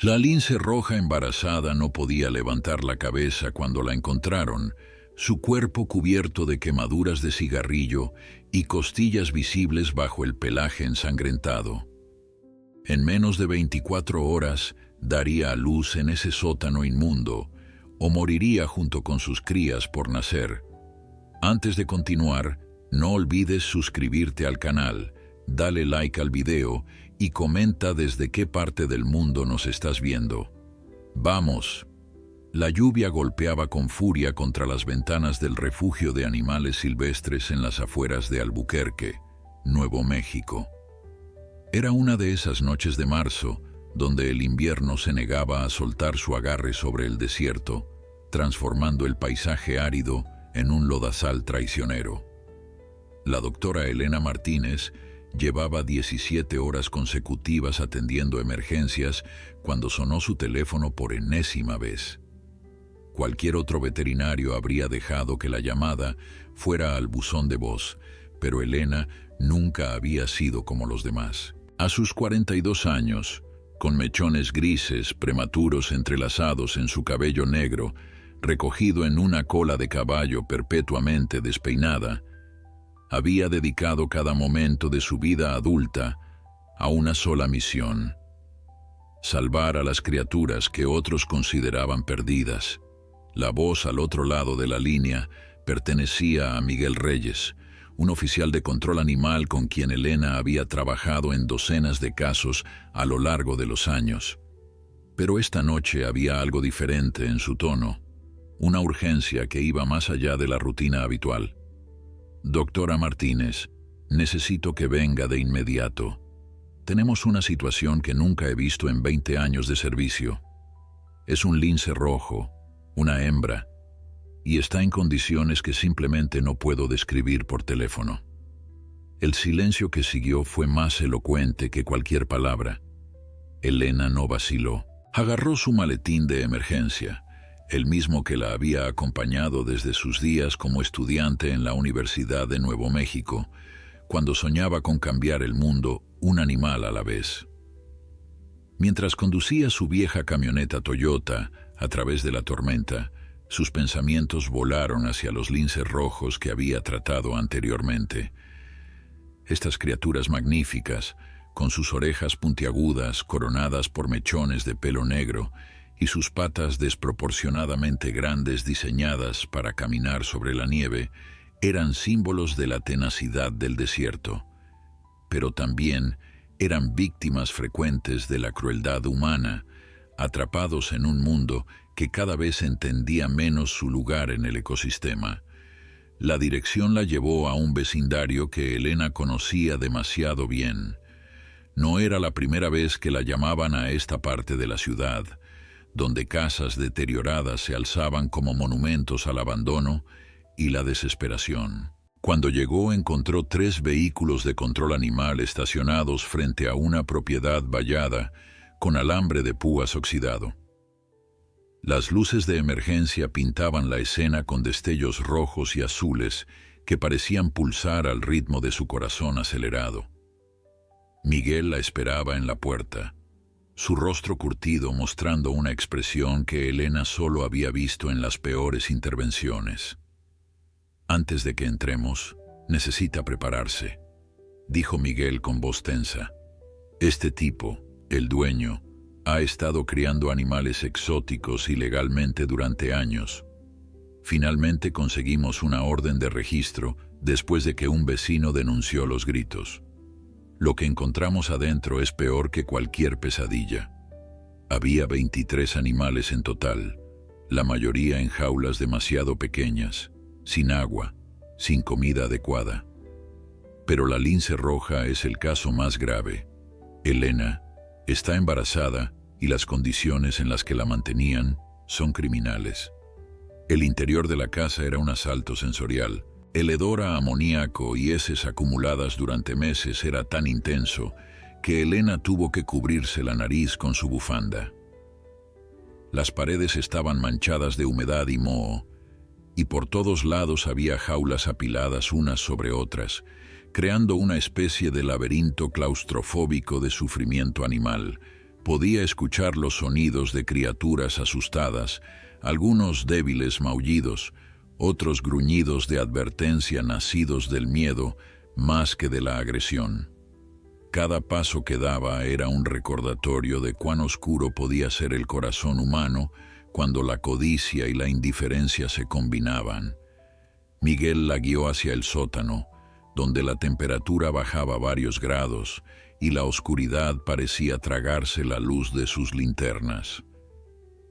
La lince roja embarazada no podía levantar la cabeza cuando la encontraron, su cuerpo cubierto de quemaduras de cigarrillo y costillas visibles bajo el pelaje ensangrentado. En menos de 24 horas daría a luz en ese sótano inmundo, o moriría junto con sus crías por nacer. Antes de continuar, no olvides suscribirte al canal, dale like al video y comenta desde qué parte del mundo nos estás viendo. ¡Vamos! La lluvia golpeaba con furia contra las ventanas del refugio de animales silvestres en las afueras de Albuquerque, Nuevo México. Era una de esas noches de marzo, donde el invierno se negaba a soltar su agarre sobre el desierto, transformando el paisaje árido en un lodazal traicionero. La doctora Elena Martínez llevaba 17 horas consecutivas atendiendo emergencias cuando sonó su teléfono por enésima vez. Cualquier otro veterinario habría dejado que la llamada fuera al buzón de voz, pero Elena nunca había sido como los demás. A sus 42 años, con mechones grises prematuros entrelazados en su cabello negro, recogido en una cola de caballo perpetuamente despeinada, había dedicado cada momento de su vida adulta a una sola misión: salvar a las criaturas que otros consideraban perdidas. La voz al otro lado de la línea pertenecía a Miguel Reyes, un oficial de control animal con quien Elena había trabajado en docenas de casos a lo largo de los años. Pero esta noche había algo diferente en su tono, una urgencia que iba más allá de la rutina habitual. «Doctora Martínez, necesito que venga de inmediato. Tenemos una situación que nunca he visto en 20 años de servicio. Es un lince rojo, una hembra, y está en condiciones que simplemente no puedo describir por teléfono». El silencio que siguió fue más elocuente que cualquier palabra. Elena no vaciló. Agarró su maletín de emergencia, el mismo que la había acompañado desde sus días como estudiante en la Universidad de Nuevo México, cuando soñaba con cambiar el mundo un animal a la vez. Mientras conducía su vieja camioneta Toyota a través de la tormenta, sus pensamientos volaron hacia los linces rojos que había tratado anteriormente. Estas criaturas magníficas, con sus orejas puntiagudas coronadas por mechones de pelo negro y sus patas desproporcionadamente grandes diseñadas para caminar sobre la nieve, eran símbolos de la tenacidad del desierto. Pero también eran víctimas frecuentes de la crueldad humana, atrapados en un mundo que cada vez entendía menos su lugar en el ecosistema. La dirección la llevó a un vecindario que Elena conocía demasiado bien. No era la primera vez que la llamaban a esta parte de la ciudad, donde casas deterioradas se alzaban como monumentos al abandono y la desesperación. Cuando llegó, encontró 3 vehículos de control animal estacionados frente a una propiedad vallada con alambre de púas oxidado. Las luces de emergencia pintaban la escena con destellos rojos y azules que parecían pulsar al ritmo de su corazón acelerado. Miguel la esperaba en la puerta, su rostro curtido mostrando una expresión que Elena solo había visto en las peores intervenciones. «Antes de que entremos, necesita prepararse», dijo Miguel con voz tensa. «Este tipo, el dueño, ha estado criando animales exóticos ilegalmente durante años. Finalmente conseguimos una orden de registro después de que un vecino denunció los gritos. Lo que encontramos adentro es peor que cualquier pesadilla. Había 23 animales en total, la mayoría en jaulas demasiado pequeñas, sin agua, sin comida adecuada. Pero la lince roja es el caso más grave. Elena está embarazada y las condiciones en las que la mantenían son criminales. El interior de la casa era un asalto sensorial. El hedor a amoníaco y heces acumuladas durante meses era tan intenso que Elena tuvo que cubrirse la nariz con su bufanda. Las paredes estaban manchadas de humedad y moho, y por todos lados había jaulas apiladas unas sobre otras, creando una especie de laberinto claustrofóbico de sufrimiento animal, Podía escuchar los sonidos de criaturas asustadas, algunos débiles maullidos, otros gruñidos de advertencia nacidos del miedo más que de la agresión. Cada paso que daba era un recordatorio de cuán oscuro podía ser el corazón humano cuando la codicia y la indiferencia se combinaban. Miguel la guió hacia el sótano, donde la temperatura bajaba varios grados y la oscuridad parecía tragarse la luz de sus linternas.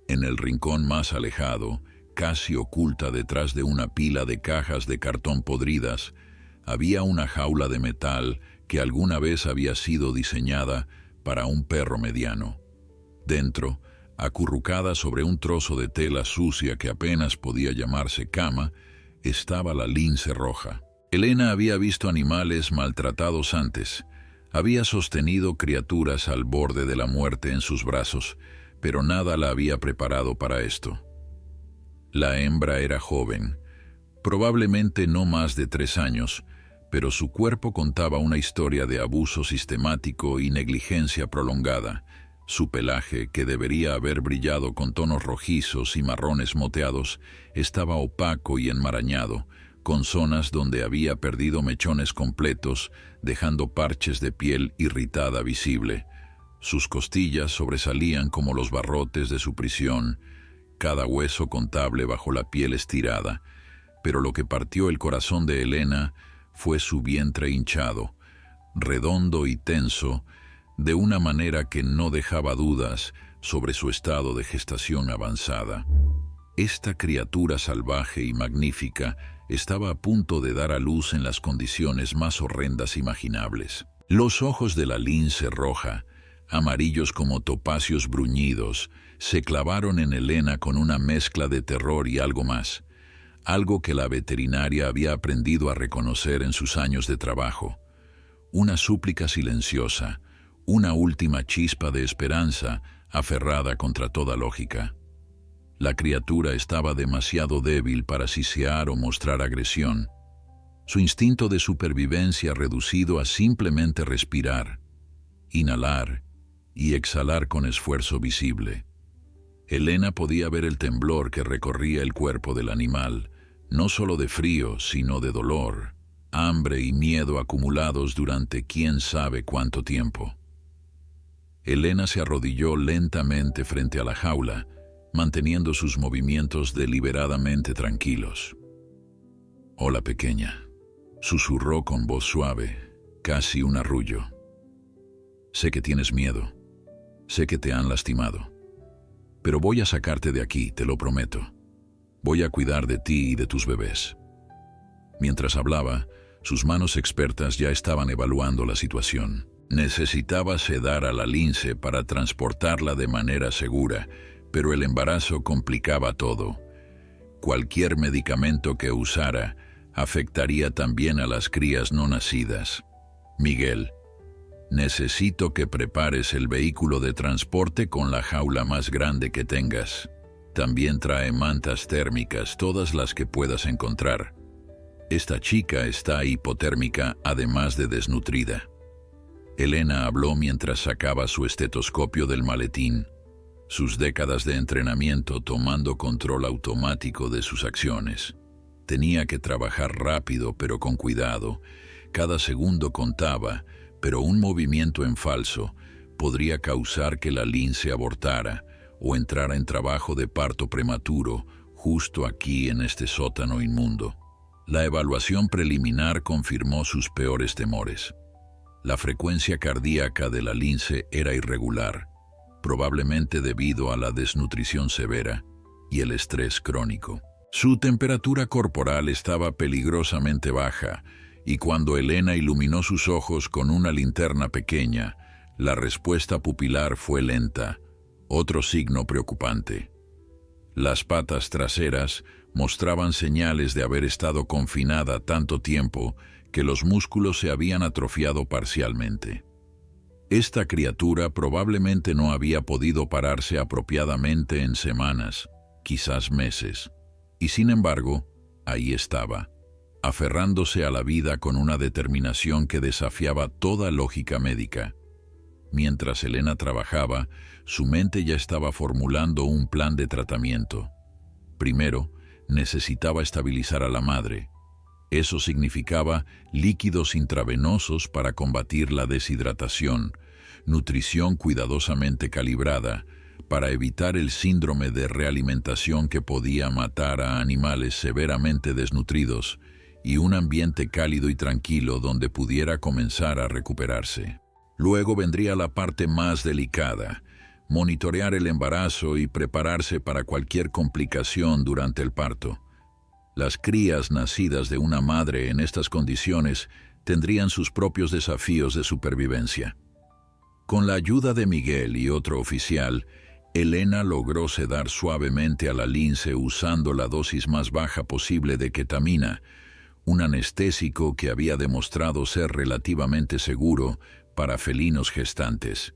En el rincón más alejado, casi oculta detrás de una pila de cajas de cartón podridas, había una jaula de metal que alguna vez había sido diseñada para un perro mediano. Dentro, acurrucada sobre un trozo de tela sucia que apenas podía llamarse cama, estaba la lince roja. Elena había visto animales maltratados antes. Había sostenido criaturas al borde de la muerte en sus brazos, pero nada la había preparado para esto. La hembra era joven, probablemente no más de 3 años, pero su cuerpo contaba una historia de abuso sistemático y negligencia prolongada. Su pelaje, que debería haber brillado con tonos rojizos y marrones moteados, estaba opaco y enmarañado, con zonas donde había perdido mechones completos, dejando parches de piel irritada visible. Sus costillas sobresalían como los barrotes de su prisión, cada hueso contable bajo la piel estirada, pero lo que partió el corazón de Elena fue su vientre hinchado, redondo y tenso, de una manera que no dejaba dudas sobre su estado de gestación avanzada. Esta criatura salvaje y magnífica estaba a punto de dar a luz en las condiciones más horrendas imaginables. Los ojos de la lince roja, amarillos como topacios bruñidos, se clavaron en Elena con una mezcla de terror y algo más, algo que la veterinaria había aprendido a reconocer en sus años de trabajo. Una súplica silenciosa, una última chispa de esperanza aferrada contra toda lógica. La criatura estaba demasiado débil para sisear o mostrar agresión. Su instinto de supervivencia reducido a simplemente respirar, inhalar y exhalar con esfuerzo visible. Elena podía ver el temblor que recorría el cuerpo del animal, no solo de frío, sino de dolor, hambre y miedo acumulados durante quién sabe cuánto tiempo. Elena se arrodilló lentamente frente a la jaula, manteniendo sus movimientos deliberadamente tranquilos. «Hola, pequeña», susurró con voz suave, casi un arrullo. «Sé que tienes miedo, sé que te han lastimado, pero voy a sacarte de aquí, te lo prometo. Voy a cuidar de ti y de tus bebés». Mientras hablaba, sus manos expertas ya estaban evaluando la situación. Necesitaba sedar a la lince para transportarla de manera segura, pero el embarazo complicaba todo. Cualquier medicamento que usara afectaría también a las crías no nacidas. «Miguel, necesito que prepares el vehículo de transporte con la jaula más grande que tengas. También trae mantas térmicas, todas las que puedas encontrar. Esta chica está hipotérmica, además de desnutrida». Elena habló mientras sacaba su estetoscopio del maletín, sus décadas de entrenamiento tomando control automático de sus acciones. Tenía que trabajar rápido pero con cuidado. Cada segundo contaba, pero un movimiento en falso podría causar que la lince abortara o entrara en trabajo de parto prematuro justo aquí en este sótano inmundo. La evaluación preliminar confirmó sus peores temores. La frecuencia cardíaca de la lince era irregular, probablemente debido a la desnutrición severa y el estrés crónico. Su temperatura corporal estaba peligrosamente baja, y cuando Elena iluminó sus ojos con una linterna pequeña, la respuesta pupilar fue lenta, otro signo preocupante. Las patas traseras mostraban señales de haber estado confinada tanto tiempo que los músculos se habían atrofiado parcialmente. Esta criatura probablemente no había podido pararse apropiadamente en semanas, quizás meses, y sin embargo, ahí estaba, aferrándose a la vida con una determinación que desafiaba toda lógica médica. Mientras Elena trabajaba, su mente ya estaba formulando un plan de tratamiento. Primero, necesitaba estabilizar a la madre. Eso significaba líquidos intravenosos para combatir la deshidratación, nutrición cuidadosamente calibrada, para evitar el síndrome de realimentación que podía matar a animales severamente desnutridos, y un ambiente cálido y tranquilo donde pudiera comenzar a recuperarse. Luego vendría la parte más delicada: monitorear el embarazo y prepararse para cualquier complicación durante el parto. Las crías nacidas de una madre en estas condiciones tendrían sus propios desafíos de supervivencia. Con la ayuda de Miguel y otro oficial, Elena logró sedar suavemente a la lince usando la dosis más baja posible de ketamina, un anestésico que había demostrado ser relativamente seguro para felinos gestantes.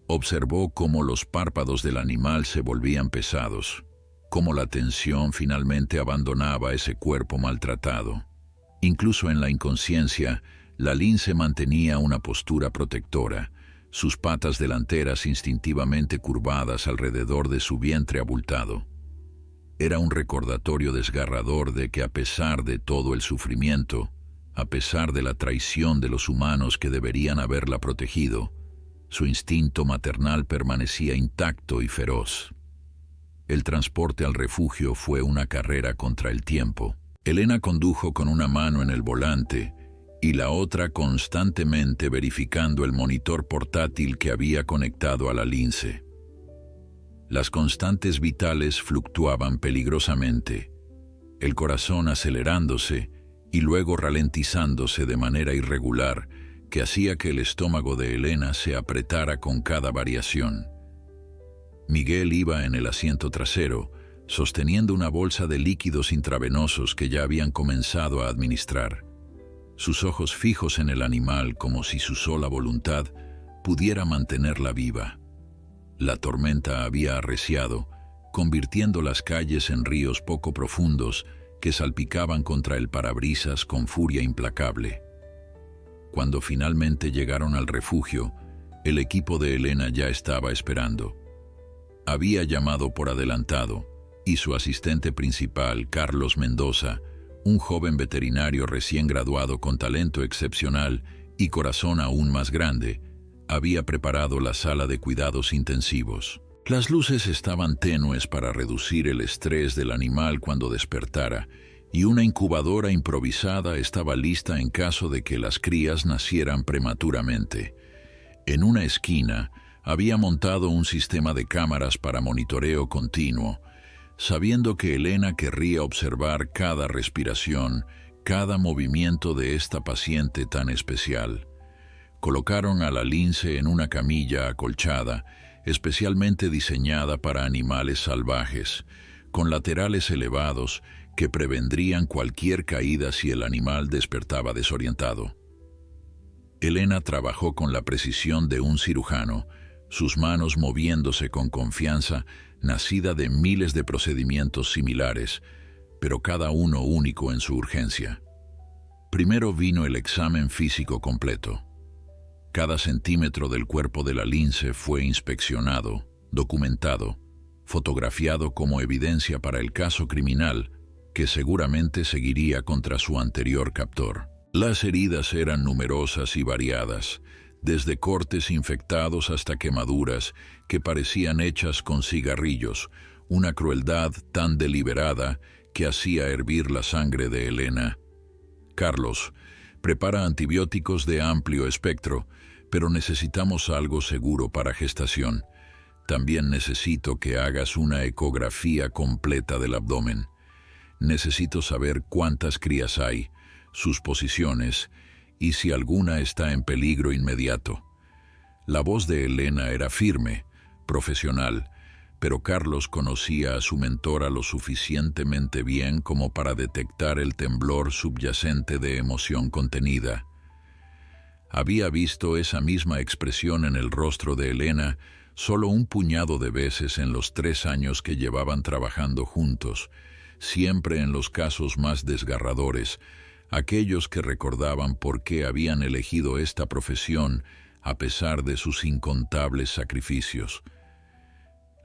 Observó cómo los párpados del animal se volvían pesados, cómo la tensión finalmente abandonaba ese cuerpo maltratado. Incluso en la inconsciencia, la lince mantenía una postura protectora, sus patas delanteras instintivamente curvadas alrededor de su vientre abultado. Era un recordatorio desgarrador de que a pesar de todo el sufrimiento, a pesar de la traición de los humanos que deberían haberla protegido, su instinto maternal permanecía intacto y feroz. El transporte al refugio fue una carrera contra el tiempo. Elena condujo con una mano en el volante y la otra constantemente verificando el monitor portátil que había conectado a la lince. Las constantes vitales fluctuaban peligrosamente, el corazón acelerándose y luego ralentizándose de manera irregular, que hacía que el estómago de Elena se apretara con cada variación. Miguel iba en el asiento trasero, sosteniendo una bolsa de líquidos intravenosos que ya habían comenzado a administrar, sus ojos fijos en el animal como si su sola voluntad pudiera mantenerla viva. La tormenta había arreciado, convirtiendo las calles en ríos poco profundos que salpicaban contra el parabrisas con furia implacable. Cuando finalmente llegaron al refugio, el equipo de Elena ya estaba esperando. Había llamado por adelantado, y su asistente principal, Carlos Mendoza, un joven veterinario recién graduado con talento excepcional y corazón aún más grande, había preparado la sala de cuidados intensivos. Las luces estaban tenues para reducir el estrés del animal cuando despertara, y una incubadora improvisada estaba lista en caso de que las crías nacieran prematuramente. En una esquina había montado un sistema de cámaras para monitoreo continuo, sabiendo que Elena querría observar cada respiración, cada movimiento de esta paciente tan especial. Colocaron a la lince en una camilla acolchada, especialmente diseñada para animales salvajes, con laterales elevados que prevendrían cualquier caída si el animal despertaba desorientado. Elena trabajó con la precisión de un cirujano, sus manos moviéndose con confianza, nacida de miles de procedimientos similares, pero cada uno único en su urgencia. Primero vino el examen físico completo. Cada centímetro del cuerpo de la lince fue inspeccionado, documentado, fotografiado como evidencia para el caso criminal que seguramente seguiría contra su anterior captor. Las heridas eran numerosas y variadas, desde cortes infectados hasta quemaduras que parecían hechas con cigarrillos, una crueldad tan deliberada que hacía hervir la sangre de Elena. Carlos, prepara antibióticos de amplio espectro, pero necesitamos algo seguro para gestación. También necesito que hagas una ecografía completa del abdomen. Necesito saber cuántas crías hay, sus posiciones y si alguna está en peligro inmediato. La voz de Elena era firme, profesional, pero Carlos conocía a su mentora lo suficientemente bien como para detectar el temblor subyacente de emoción contenida. Había visto esa misma expresión en el rostro de Elena solo un puñado de veces en los 3 años que llevaban trabajando juntos, siempre en los casos más desgarradores, aquellos que recordaban por qué habían elegido esta profesión a pesar de sus incontables sacrificios.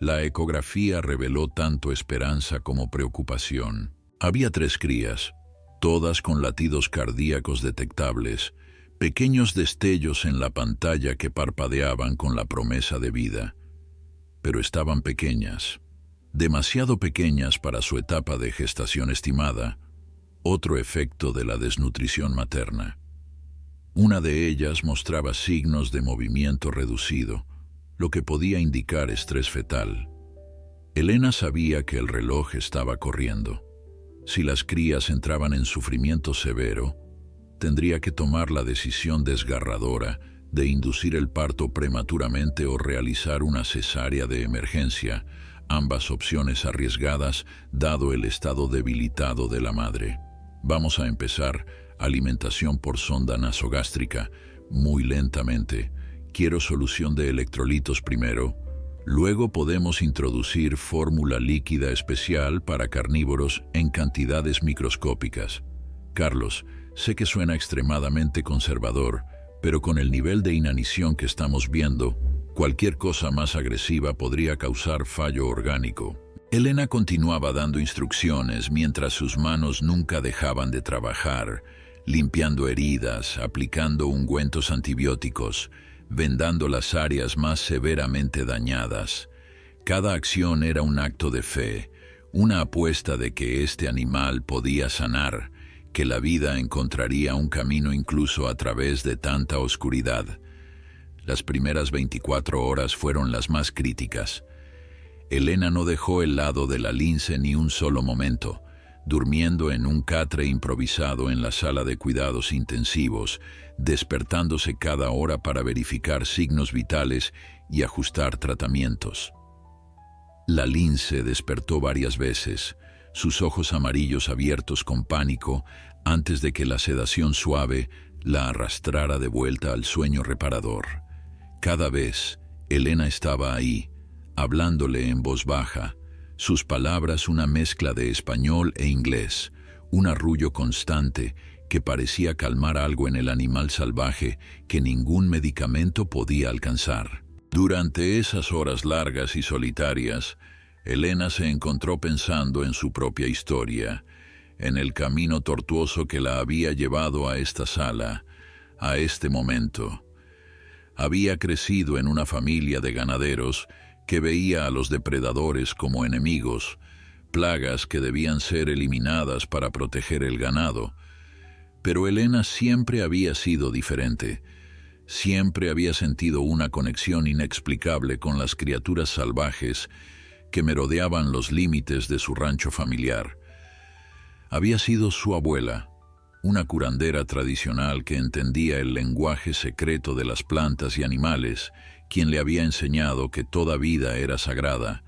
La ecografía reveló tanto esperanza como preocupación. Había 3 crías, todas con latidos cardíacos detectables, pequeños destellos en la pantalla que parpadeaban con la promesa de vida. Pero estaban pequeñas, demasiado pequeñas para su etapa de gestación estimada, otro efecto de la desnutrición materna. Una de ellas mostraba signos de movimiento reducido, lo que podía indicar estrés fetal. Elena sabía que el reloj estaba corriendo. Si las crías entraban en sufrimiento severo, tendría que tomar la decisión desgarradora de inducir el parto prematuramente o realizar una cesárea de emergencia, ambas opciones arriesgadas dado el estado debilitado de la madre. Vamos a empezar alimentación por sonda nasogástrica, muy lentamente. Quiero solución de electrolitos primero. Luego podemos introducir fórmula líquida especial para carnívoros en cantidades microscópicas. Carlos, sé que suena extremadamente conservador, pero con el nivel de inanición que estamos viendo, cualquier cosa más agresiva podría causar fallo orgánico. Elena continuaba dando instrucciones mientras sus manos nunca dejaban de trabajar, limpiando heridas, aplicando ungüentos antibióticos, vendando las áreas más severamente dañadas. Cada acción era un acto de fe, una apuesta de que este animal podía sanar, que la vida encontraría un camino incluso a través de tanta oscuridad. Las primeras 24 horas fueron las más críticas. Elena no dejó el lado de la lince ni un solo momento, durmiendo en un catre improvisado en la sala de cuidados intensivos, despertándose cada hora para verificar signos vitales y ajustar tratamientos. La lince despertó varias veces, sus ojos amarillos abiertos con pánico, antes de que la sedación suave la arrastrara de vuelta al sueño reparador. Cada vez, Elena estaba ahí, hablándole en voz baja, sus palabras una mezcla de español e inglés, un arrullo constante que parecía calmar algo en el animal salvaje que ningún medicamento podía alcanzar. Durante esas horas largas y solitarias, Elena se encontró pensando en su propia historia, en el camino tortuoso que la había llevado a esta sala, a este momento. Había crecido en una familia de ganaderos que veía a los depredadores como enemigos, plagas que debían ser eliminadas para proteger el ganado. Pero Elena siempre había sido diferente. Siempre había sentido una conexión inexplicable con las criaturas salvajes que merodeaban los límites de su rancho familiar. Había sido su abuela, una curandera tradicional que entendía el lenguaje secreto de las plantas y animales, quien le había enseñado que toda vida era sagrada,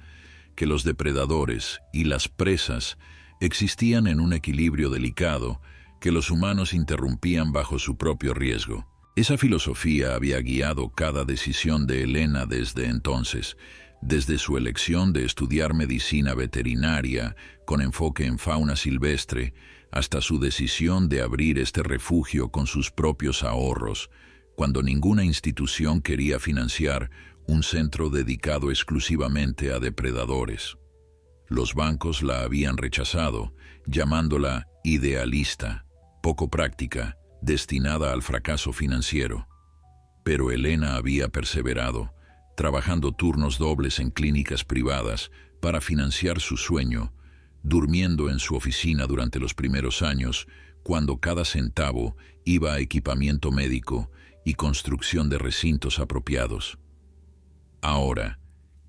que los depredadores y las presas existían en un equilibrio delicado que los humanos interrumpían bajo su propio riesgo. Esa filosofía había guiado cada decisión de Elena desde entonces, desde su elección de estudiar medicina veterinaria con enfoque en fauna silvestre, hasta su decisión de abrir este refugio con sus propios ahorros, cuando ninguna institución quería financiar un centro dedicado exclusivamente a depredadores. Los bancos la habían rechazado, llamándola idealista, poco práctica, destinada al fracaso financiero. Pero Elena había perseverado, trabajando turnos dobles en clínicas privadas para financiar su sueño, durmiendo en su oficina durante los primeros años, cuando cada centavo iba a equipamiento médico y construcción de recintos apropiados. Ahora,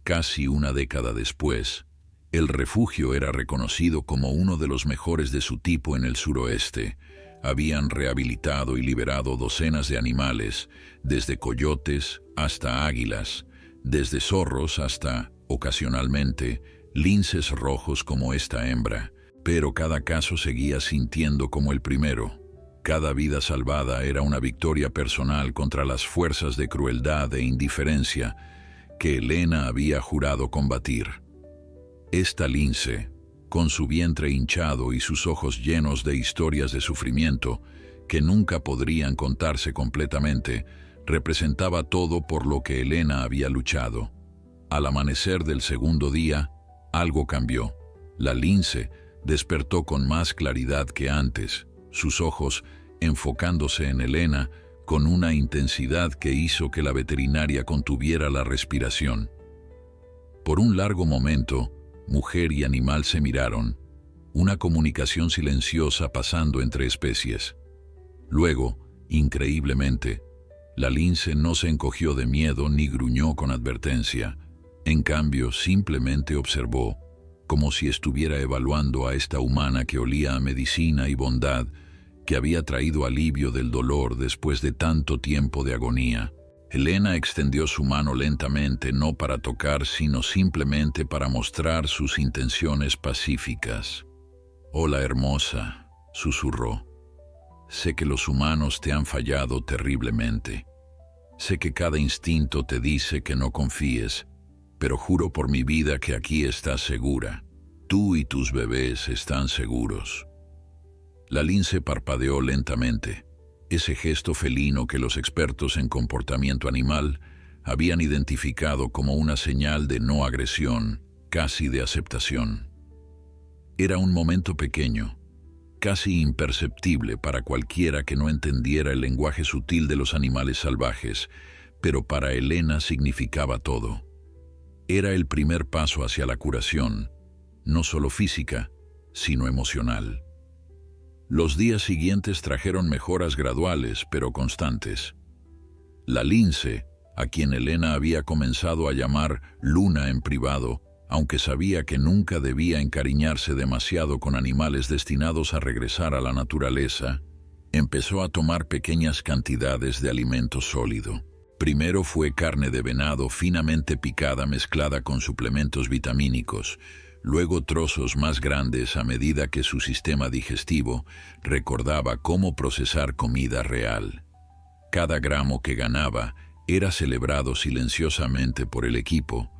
casi una década después, el refugio era reconocido como uno de los mejores de su tipo en el suroeste. Habían rehabilitado y liberado docenas de animales, desde coyotes hasta águilas, desde zorros hasta, ocasionalmente, linces rojos como esta hembra, pero cada caso seguía sintiendo como el primero. Cada vida salvada era una victoria personal contra las fuerzas de crueldad e indiferencia que Elena había jurado combatir. Esta lince, con su vientre hinchado y sus ojos llenos de historias de sufrimiento que nunca podrían contarse completamente, representaba todo por lo que Elena había luchado. Al amanecer del segundo día, algo cambió. La lince despertó con más claridad que antes, sus ojos enfocándose en Elena con una intensidad que hizo que la veterinaria contuviera la respiración. Por un largo momento, mujer y animal se miraron, una comunicación silenciosa pasando entre especies. Luego, increíblemente, la lince no se encogió de miedo ni gruñó con advertencia. En cambio, simplemente observó, como si estuviera evaluando a esta humana que olía a medicina y bondad, que había traído alivio del dolor después de tanto tiempo de agonía. Elena extendió su mano lentamente, no para tocar, sino simplemente para mostrar sus intenciones pacíficas. «Hola, hermosa», susurró. «Sé que los humanos te han fallado terriblemente. Sé que cada instinto te dice que no confíes, pero juro por mi vida que aquí estás segura. Tú y tus bebés están seguros». La lince parpadeó lentamente, ese gesto felino que los expertos en comportamiento animal habían identificado como una señal de no agresión, casi de aceptación. Era un momento pequeño, casi imperceptible para cualquiera que no entendiera el lenguaje sutil de los animales salvajes, pero para Elena significaba todo. Era el primer paso hacia la curación, no solo física, sino emocional. Los días siguientes trajeron mejoras graduales pero constantes. La lince, a quien Elena había comenzado a llamar Luna en privado, aunque sabía que nunca debía encariñarse demasiado con animales destinados a regresar a la naturaleza, empezó a tomar pequeñas cantidades de alimento sólido. Primero fue carne de venado finamente picada mezclada con suplementos vitamínicos, luego trozos más grandes a medida que su sistema digestivo recordaba cómo procesar comida real. Cada gramo que ganaba era celebrado silenciosamente por el equipo.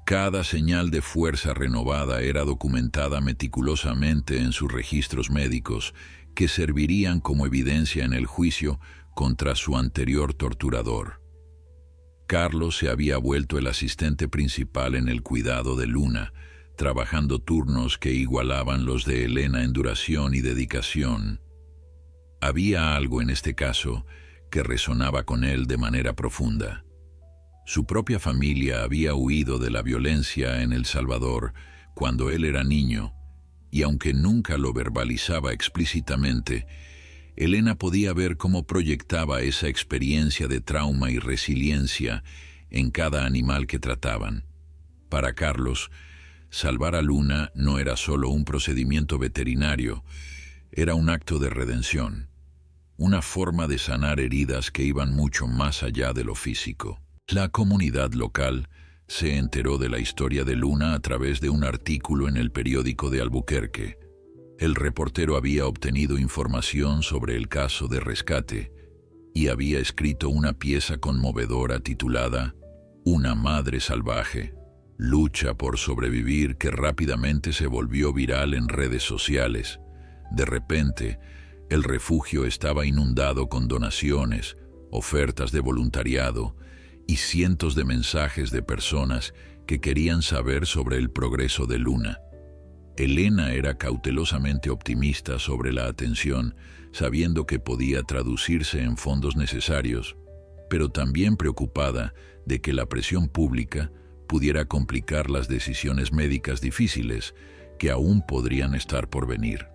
Cada señal de fuerza renovada era documentada meticulosamente en sus registros médicos, que servirían como evidencia en el juicio contra su anterior torturador. Carlos se había vuelto el asistente principal en el cuidado de Luna, trabajando turnos que igualaban los de Elena en duración y dedicación. Había algo en este caso que resonaba con él de manera profunda. Su propia familia había huido de la violencia en El Salvador cuando él era niño, y aunque nunca lo verbalizaba explícitamente, Elena podía ver cómo proyectaba esa experiencia de trauma y resiliencia en cada animal que trataban. Para Carlos, salvar a Luna no era solo un procedimiento veterinario, era un acto de redención, una forma de sanar heridas que iban mucho más allá de lo físico. La comunidad local se enteró de la historia de Luna a través de un artículo en el periódico de Albuquerque. El reportero había obtenido información sobre el caso de rescate y había escrito una pieza conmovedora titulada «Una madre salvaje. Lucha por sobrevivir», que rápidamente se volvió viral en redes sociales. De repente, el refugio estaba inundado con donaciones, ofertas de voluntariado y cientos de mensajes de personas que querían saber sobre el progreso de Luna. Elena era cautelosamente optimista sobre la atención, sabiendo que podía traducirse en fondos necesarios, pero también preocupada de que la presión pública pudiera complicar las decisiones médicas difíciles que aún podrían estar por venir.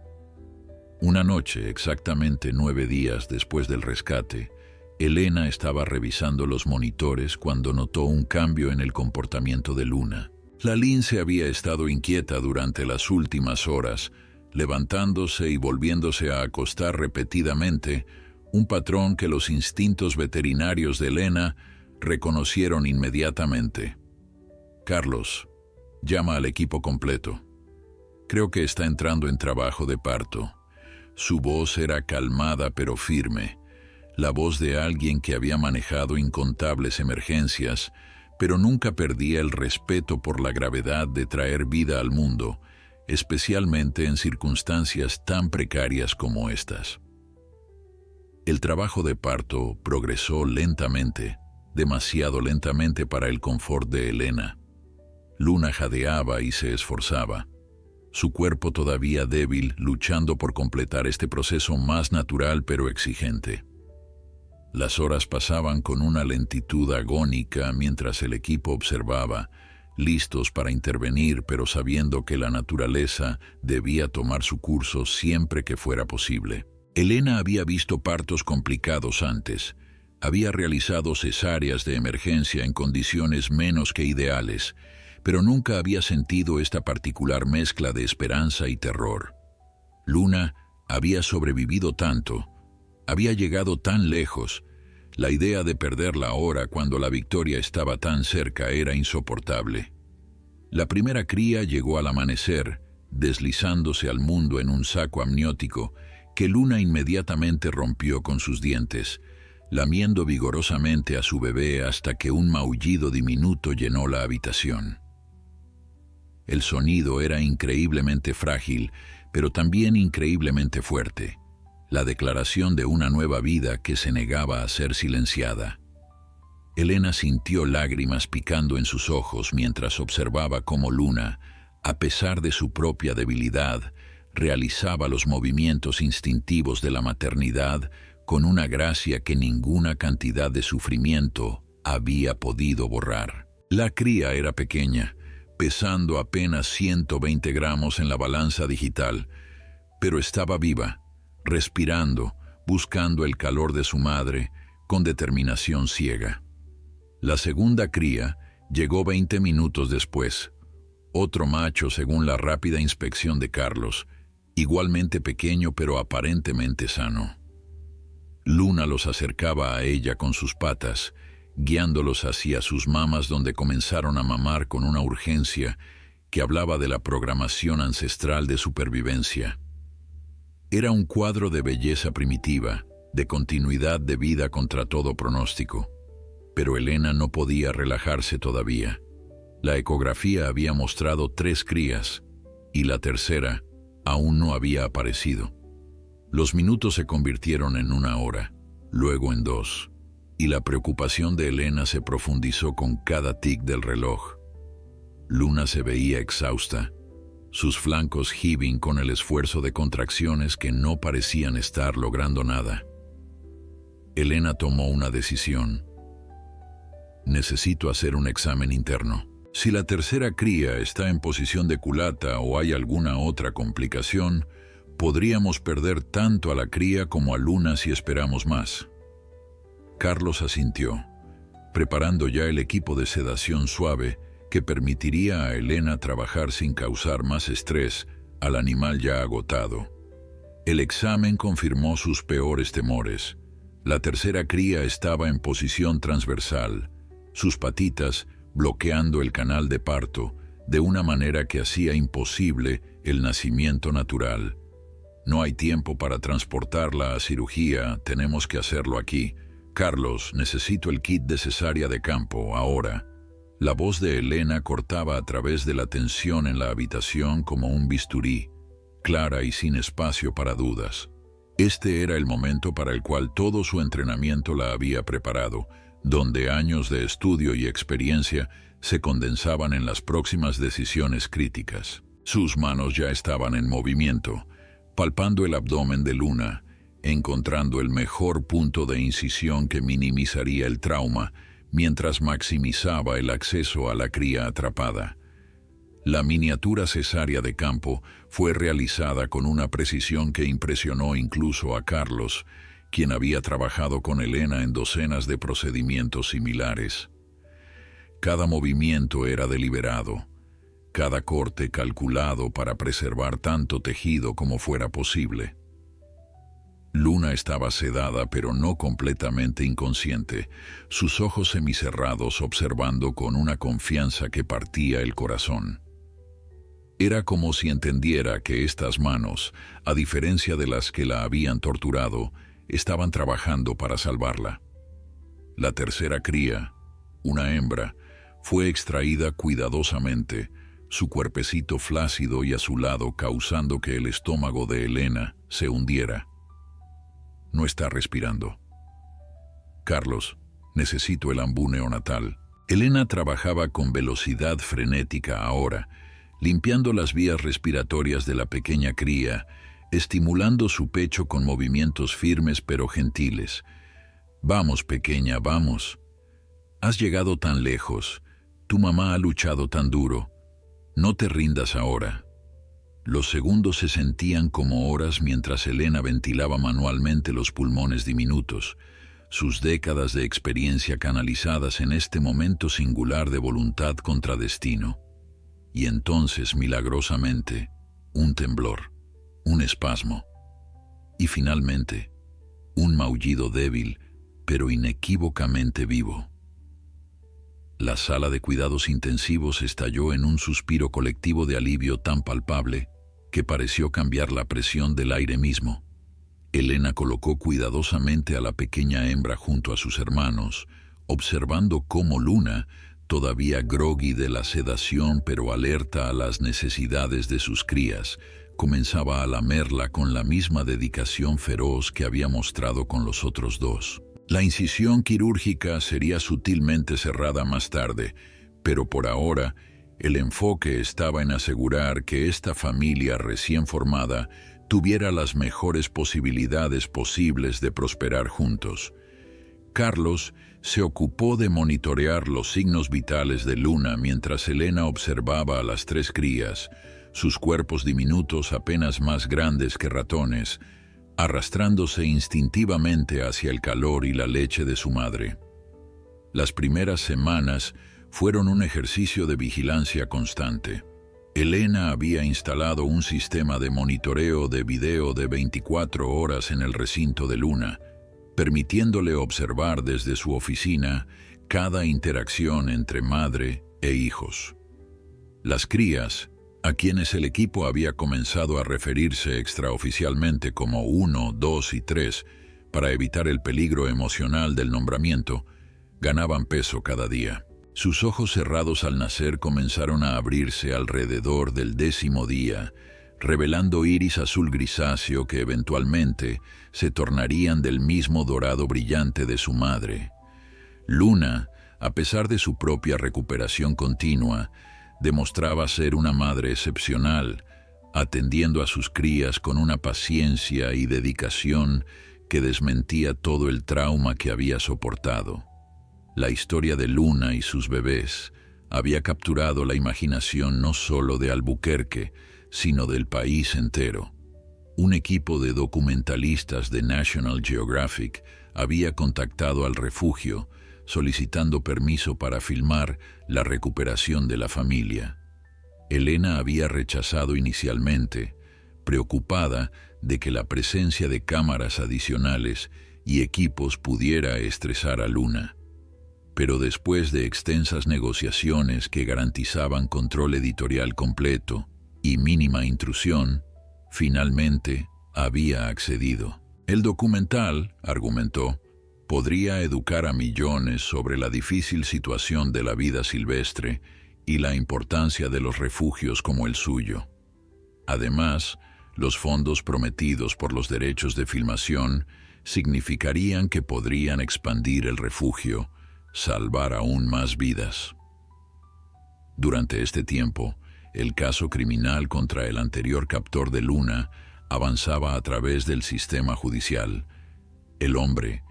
Una noche, exactamente 9 días después del rescate, Elena estaba revisando los monitores cuando notó un cambio en el comportamiento de Luna. La lince había estado inquieta durante las últimas horas, levantándose y volviéndose a acostar repetidamente, un patrón que los instintos veterinarios de Elena reconocieron inmediatamente. «Carlos, llama al equipo completo. Creo que está entrando en trabajo de parto». Su voz era calmada pero firme, la voz de alguien que había manejado incontables emergencias, pero nunca perdía el respeto por la gravedad de traer vida al mundo, especialmente en circunstancias tan precarias como estas. El trabajo de parto progresó lentamente, demasiado lentamente para el confort de Elena. Luna jadeaba y se esforzaba, su cuerpo todavía débil, luchando por completar este proceso más natural pero exigente. Las horas pasaban con una lentitud agónica mientras el equipo observaba, listos para intervenir pero sabiendo que la naturaleza debía tomar su curso siempre que fuera posible. Elena había visto partos complicados antes, había realizado cesáreas de emergencia en condiciones menos que ideales, pero nunca había sentido esta particular mezcla de esperanza y terror. Luna había sobrevivido tanto, había llegado tan lejos. La idea de perderla ahora cuando la victoria estaba tan cerca era insoportable. La primera cría llegó al amanecer, deslizándose al mundo en un saco amniótico que Luna inmediatamente rompió con sus dientes, lamiendo vigorosamente a su bebé hasta que un maullido diminuto llenó la habitación. El sonido era increíblemente frágil, pero también increíblemente fuerte, la declaración de una nueva vida que se negaba a ser silenciada. Elena sintió lágrimas picando en sus ojos mientras observaba cómo Luna, a pesar de su propia debilidad, realizaba los movimientos instintivos de la maternidad con una gracia que ninguna cantidad de sufrimiento había podido borrar. La cría era pequeña, pesando apenas 120 gramos en la balanza digital, pero estaba viva, respirando, buscando el calor de su madre, con determinación ciega. La segunda cría llegó 20 minutos después, otro macho según la rápida inspección de Carlos, igualmente pequeño pero aparentemente sano. Luna los acercaba a ella con sus patas, guiándolos hacia sus mamas donde comenzaron a mamar con una urgencia que hablaba de la programación ancestral de supervivencia. Era un cuadro de belleza primitiva, de continuidad de vida contra todo pronóstico. Pero Elena no podía relajarse todavía. La ecografía había mostrado 3 crías, y la tercera aún no había aparecido. Los minutos se convirtieron en 1 hora, luego en 2, y la preocupación de Elena se profundizó con cada tic del reloj. Luna se veía exhausta, sus flancos heaving con el esfuerzo de contracciones que no parecían estar logrando nada. Elena tomó una decisión. Necesito hacer un examen interno. Si la tercera cría está en posición de culata o hay alguna otra complicación, podríamos perder tanto a la cría como a Luna si esperamos más. Carlos asintió, preparando ya el equipo de sedación suave que permitiría a Elena trabajar sin causar más estrés al animal ya agotado. El examen confirmó sus peores temores. La tercera cría estaba en posición transversal, sus patitas bloqueando el canal de parto de una manera que hacía imposible el nacimiento natural. No hay tiempo para transportarla a cirugía, tenemos que hacerlo aquí. Carlos, necesito el kit de cesárea de campo, ahora. La voz de Elena cortaba a través de la tensión en la habitación como un bisturí, clara y sin espacio para dudas. Este era el momento para el cual todo su entrenamiento la había preparado, donde años de estudio y experiencia se condensaban en las próximas decisiones críticas. Sus manos ya estaban en movimiento, palpando el abdomen de Luna, encontrando el mejor punto de incisión que minimizaría el trauma, mientras maximizaba el acceso a la cría atrapada. La miniatura cesárea de campo fue realizada con una precisión que impresionó incluso a Carlos, quien había trabajado con Elena en docenas de procedimientos similares. Cada movimiento era deliberado, cada corte calculado para preservar tanto tejido como fuera posible. Luna estaba sedada pero no completamente inconsciente, sus ojos semicerrados observando con una confianza que partía el corazón. Era como si entendiera que estas manos, a diferencia de las que la habían torturado, estaban trabajando para salvarla. La tercera cría, una hembra, fue extraída cuidadosamente, su cuerpecito flácido y azulado causando que el estómago de Elena se hundiera. No está respirando. Carlos, necesito el ambú neonatal. Elena trabajaba con velocidad frenética ahora, limpiando las vías respiratorias de la pequeña cría, estimulando su pecho con movimientos firmes pero gentiles. Vamos, pequeña, vamos. Has llegado tan lejos. Tu mamá ha luchado tan duro. No te rindas ahora. Los segundos se sentían como horas mientras Elena ventilaba manualmente los pulmones diminutos, sus décadas de experiencia canalizadas en este momento singular de voluntad contra destino. Y entonces, milagrosamente, un temblor, un espasmo. Y finalmente, un maullido débil, pero inequívocamente vivo. La sala de cuidados intensivos estalló en un suspiro colectivo de alivio tan palpable que pareció cambiar la presión del aire mismo. Elena colocó cuidadosamente a la pequeña hembra junto a sus hermanos, observando cómo Luna, todavía groggy de la sedación pero alerta a las necesidades de sus crías, comenzaba a lamerla con la misma dedicación feroz que había mostrado con los otros dos. La incisión quirúrgica sería sutilmente cerrada más tarde, pero por ahora el enfoque estaba en asegurar que esta familia recién formada tuviera las mejores posibilidades posibles de prosperar juntos. Carlos se ocupó de monitorear los signos vitales de Luna mientras Elena observaba a las tres crías, sus cuerpos diminutos apenas más grandes que ratones, arrastrándose instintivamente hacia el calor y la leche de su madre. Las primeras semanas fueron un ejercicio de vigilancia constante. Elena había instalado un sistema de monitoreo de video de 24 horas en el recinto de Luna, permitiéndole observar desde su oficina cada interacción entre madre e hijos. Las crías, a quienes el equipo había comenzado a referirse extraoficialmente como 1, 2 y 3 para evitar el peligro emocional del nombramiento, ganaban peso cada día. Sus ojos cerrados al nacer comenzaron a abrirse alrededor del 10º día, revelando iris azul grisáceo que eventualmente se tornarían del mismo dorado brillante de su madre. Luna, a pesar de su propia recuperación continua, demostraba ser una madre excepcional, atendiendo a sus crías con una paciencia y dedicación que desmentía todo el trauma que había soportado. La historia de Luna y sus bebés había capturado la imaginación no solo de Albuquerque, sino del país entero. Un equipo de documentalistas de National Geographic había contactado al refugio, solicitando permiso para filmar la recuperación de la familia. Elena había rechazado inicialmente, preocupada de que la presencia de cámaras adicionales y equipos pudiera estresar a Luna. Pero después de extensas negociaciones que garantizaban control editorial completo y mínima intrusión, finalmente había accedido. El documental, argumentó, podría educar a millones sobre la difícil situación de la vida silvestre y la importancia de los refugios como el suyo. Además, los fondos prometidos por los derechos de filmación significarían que podrían expandir el refugio, salvar aún más vidas. Durante este tiempo, el caso criminal contra el anterior captor de Luna avanzaba a través del sistema judicial. El hombre,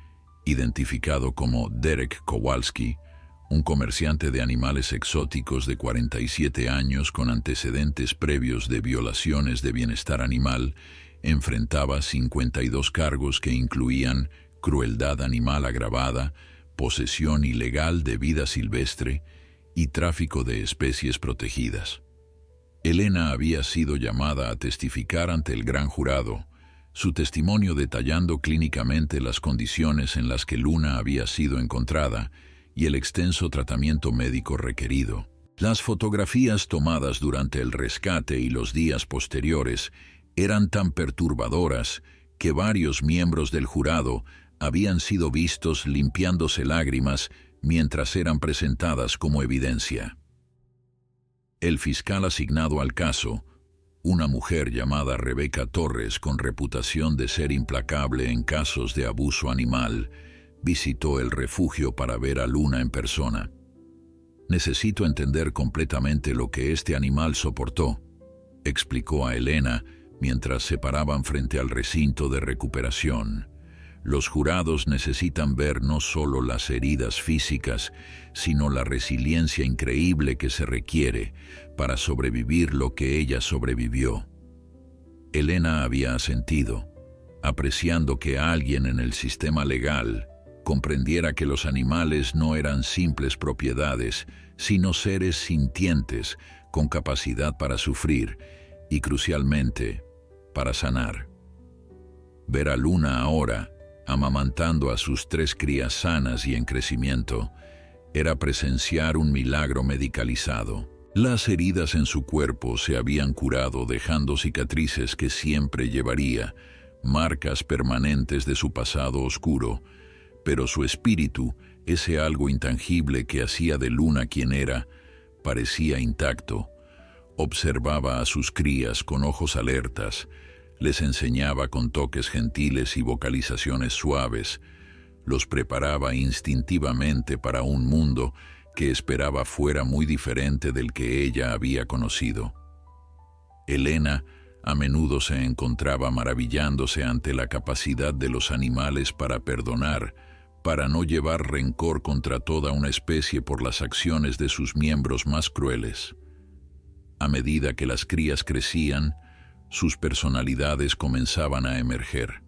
identificado como Derek Kowalski, un comerciante de animales exóticos de 47 años con antecedentes previos de violaciones de bienestar animal, enfrentaba 52 cargos que incluían crueldad animal agravada, posesión ilegal de vida silvestre y tráfico de especies protegidas. Elena había sido llamada a testificar ante el gran jurado, su testimonio detallando clínicamente las condiciones en las que Luna había sido encontrada y el extenso tratamiento médico requerido. Las fotografías tomadas durante el rescate y los días posteriores eran tan perturbadoras que varios miembros del jurado habían sido vistos limpiándose lágrimas mientras eran presentadas como evidencia. El fiscal asignado al caso, una mujer llamada Rebeca Torres, con reputación de ser implacable en casos de abuso animal, visitó el refugio para ver a Luna en persona. «Necesito entender completamente lo que este animal soportó», explicó a Elena mientras se paraban frente al recinto de recuperación. «Los jurados necesitan ver no solo las heridas físicas, sino la resiliencia increíble que se requiere para sobrevivir lo que ella sobrevivió». Elena había asentido, apreciando que alguien en el sistema legal comprendiera que los animales no eran simples propiedades, sino seres sintientes con capacidad para sufrir y, crucialmente, para sanar. Ver a Luna ahora, amamantando a sus 3 crías sanas y en crecimiento, era presenciar un milagro medicalizado. Las heridas en su cuerpo se habían curado, dejando cicatrices que siempre llevaría, marcas permanentes de su pasado oscuro, pero su espíritu, ese algo intangible que hacía de Luna quien era, parecía intacto. Observaba a sus crías con ojos alertas, les enseñaba con toques gentiles y vocalizaciones suaves, los preparaba instintivamente para un mundo que esperaba fuera muy diferente del que ella había conocido. Elena a menudo se encontraba maravillándose ante la capacidad de los animales para perdonar, para no llevar rencor contra toda una especie por las acciones de sus miembros más crueles. A medida que las crías crecían, sus personalidades comenzaban a emerger.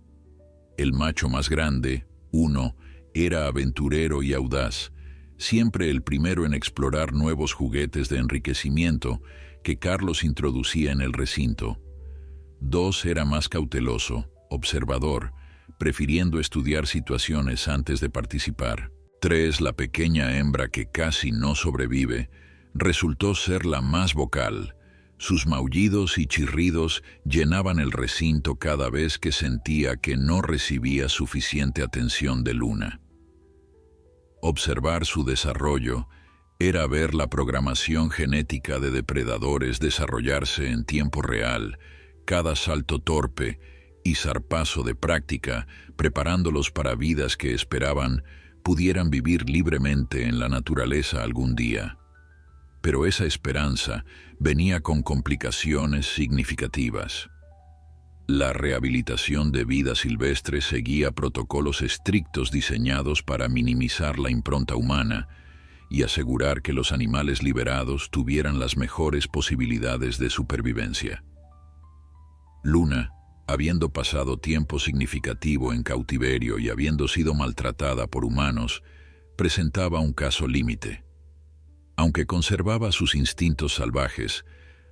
El macho más grande, Uno, era aventurero y audaz, siempre el primero en explorar nuevos juguetes de enriquecimiento que Carlos introducía en el recinto. Dos era más cauteloso, observador, prefiriendo estudiar situaciones antes de participar. Tres, la pequeña hembra que casi no sobrevive, resultó ser la más vocal. Sus maullidos y chirridos llenaban el recinto cada vez que sentía que no recibía suficiente atención de Luna. Observar su desarrollo era ver la programación genética de depredadores desarrollarse en tiempo real, cada salto torpe y zarpazo de práctica, preparándolos para vidas que esperaban pudieran vivir libremente en la naturaleza algún día. Pero esa esperanza venía con complicaciones significativas. La rehabilitación de vida silvestre seguía protocolos estrictos diseñados para minimizar la impronta humana y asegurar que los animales liberados tuvieran las mejores posibilidades de supervivencia. Luna, habiendo pasado tiempo significativo en cautiverio y habiendo sido maltratada por humanos, presentaba un caso límite. Aunque conservaba sus instintos salvajes,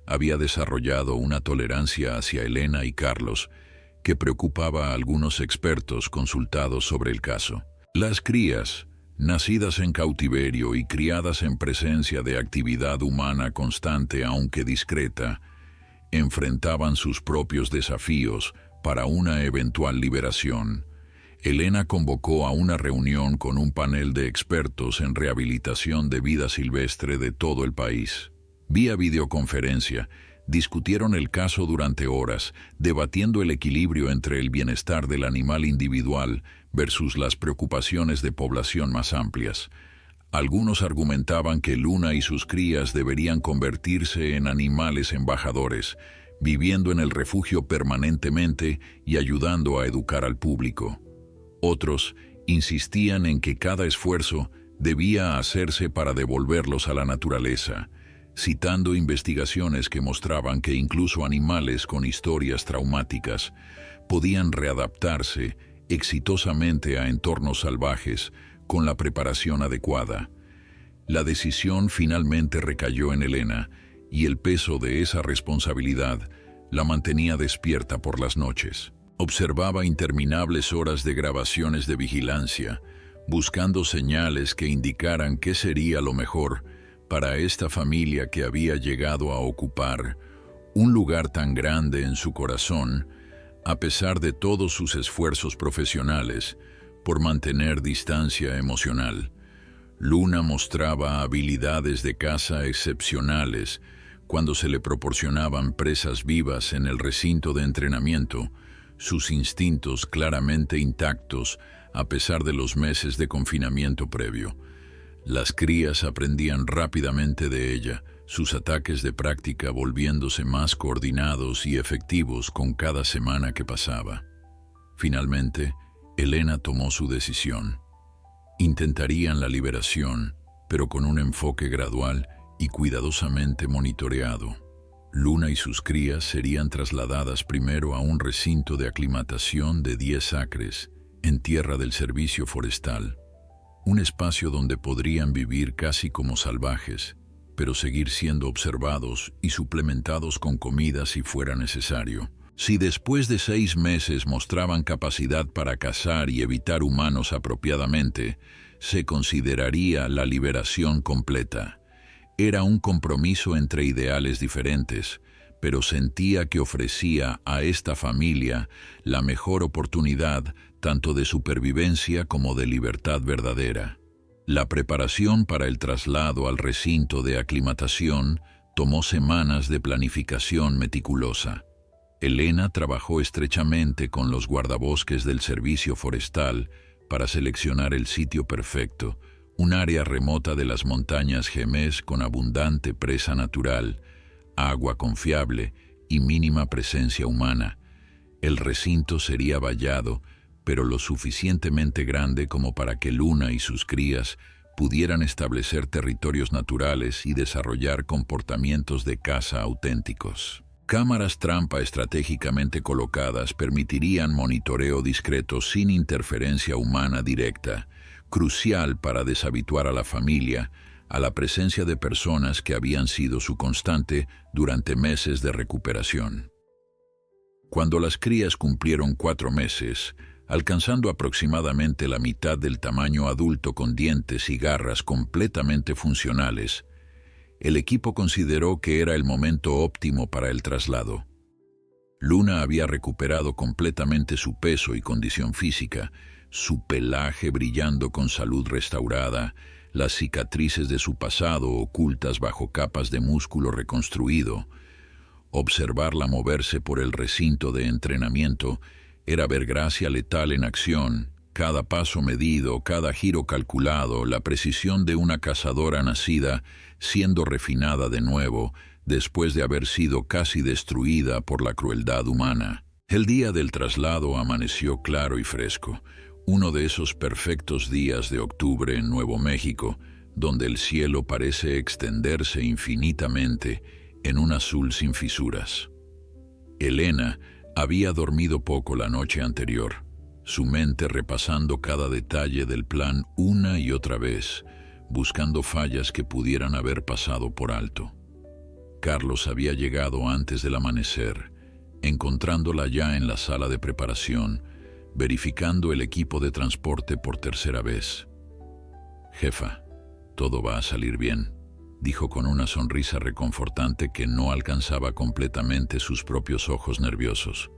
había desarrollado una tolerancia hacia Elena y Carlos que preocupaba a algunos expertos consultados sobre el caso. Las crías, nacidas en cautiverio y criadas en presencia de actividad humana constante aunque discreta, enfrentaban sus propios desafíos para una eventual liberación. Elena convocó a una reunión con un panel de expertos en rehabilitación de vida silvestre de todo el país. Vía videoconferencia, discutieron el caso durante horas, debatiendo el equilibrio entre el bienestar del animal individual versus las preocupaciones de población más amplias. Algunos argumentaban que Luna y sus crías deberían convertirse en animales embajadores, viviendo en el refugio permanentemente y ayudando a educar al público. Otros insistían en que cada esfuerzo debía hacerse para devolverlos a la naturaleza, citando investigaciones que mostraban que incluso animales con historias traumáticas podían readaptarse exitosamente a entornos salvajes con la preparación adecuada. La decisión finalmente recayó en Elena, y el peso de esa responsabilidad la mantenía despierta por las noches. Observaba interminables horas de grabaciones de vigilancia, buscando señales que indicaran qué sería lo mejor para esta familia que había llegado a ocupar un lugar tan grande en su corazón, a pesar de todos sus esfuerzos profesionales por mantener distancia emocional. Luna mostraba habilidades de caza excepcionales Cuando se le proporcionaban presas vivas en el recinto de entrenamiento, sus instintos claramente intactos a pesar de los meses de confinamiento previo. Las crías aprendían rápidamente de ella, sus ataques de práctica volviéndose más coordinados y efectivos con cada semana que pasaba. Finalmente, Elena tomó su decisión. Intentarían la liberación, pero con un enfoque gradual y cuidadosamente monitoreado. Luna y sus crías serían trasladadas primero a un recinto de aclimatación de 10 acres, en tierra del servicio forestal, un espacio donde podrían vivir casi como salvajes, pero seguir siendo observados y suplementados con comida si fuera necesario. Si después de 6 meses mostraban capacidad para cazar y evitar humanos apropiadamente, se consideraría la liberación completa. Era un compromiso entre ideales diferentes, pero sentía que ofrecía a esta familia la mejor oportunidad tanto de supervivencia como de libertad verdadera. La preparación para el traslado al recinto de aclimatación tomó semanas de planificación meticulosa. Elena trabajó estrechamente con los guardabosques del servicio forestal para seleccionar el sitio perfecto, un área remota de las montañas Jemez con abundante presa natural, agua confiable y mínima presencia humana. El recinto sería vallado, pero lo suficientemente grande como para que Luna y sus crías pudieran establecer territorios naturales y desarrollar comportamientos de caza auténticos. Cámaras trampa estratégicamente colocadas permitirían monitoreo discreto sin interferencia humana directa, crucial para deshabituar a la familia a la presencia de personas que habían sido su constante durante meses de recuperación. Cuando las crías cumplieron 4 meses, alcanzando aproximadamente la mitad del tamaño adulto con dientes y garras completamente funcionales, el equipo consideró que era el momento óptimo para el traslado. Luna había recuperado completamente su peso y condición física, su pelaje brillando con salud restaurada, las cicatrices de su pasado ocultas bajo capas de músculo reconstruido. Observarla moverse por el recinto de entrenamiento era ver Gracia letal en acción, cada paso medido, cada giro calculado, la precisión de una cazadora nacida siendo refinada de nuevo después de haber sido casi destruida por la crueldad humana. El día del traslado amaneció claro y fresco, uno de esos perfectos días de octubre en Nuevo México, donde el cielo parece extenderse infinitamente en un azul sin fisuras. Elena había dormido poco la noche anterior, su mente repasando cada detalle del plan una y otra vez, buscando fallas que pudieran haber pasado por alto. Carlos había llegado antes del amanecer, encontrándola ya en la sala de preparación, verificando el equipo de transporte por tercera vez. «Jefa, todo va a salir bien», dijo con una sonrisa reconfortante que no alcanzaba completamente sus propios ojos nerviosos.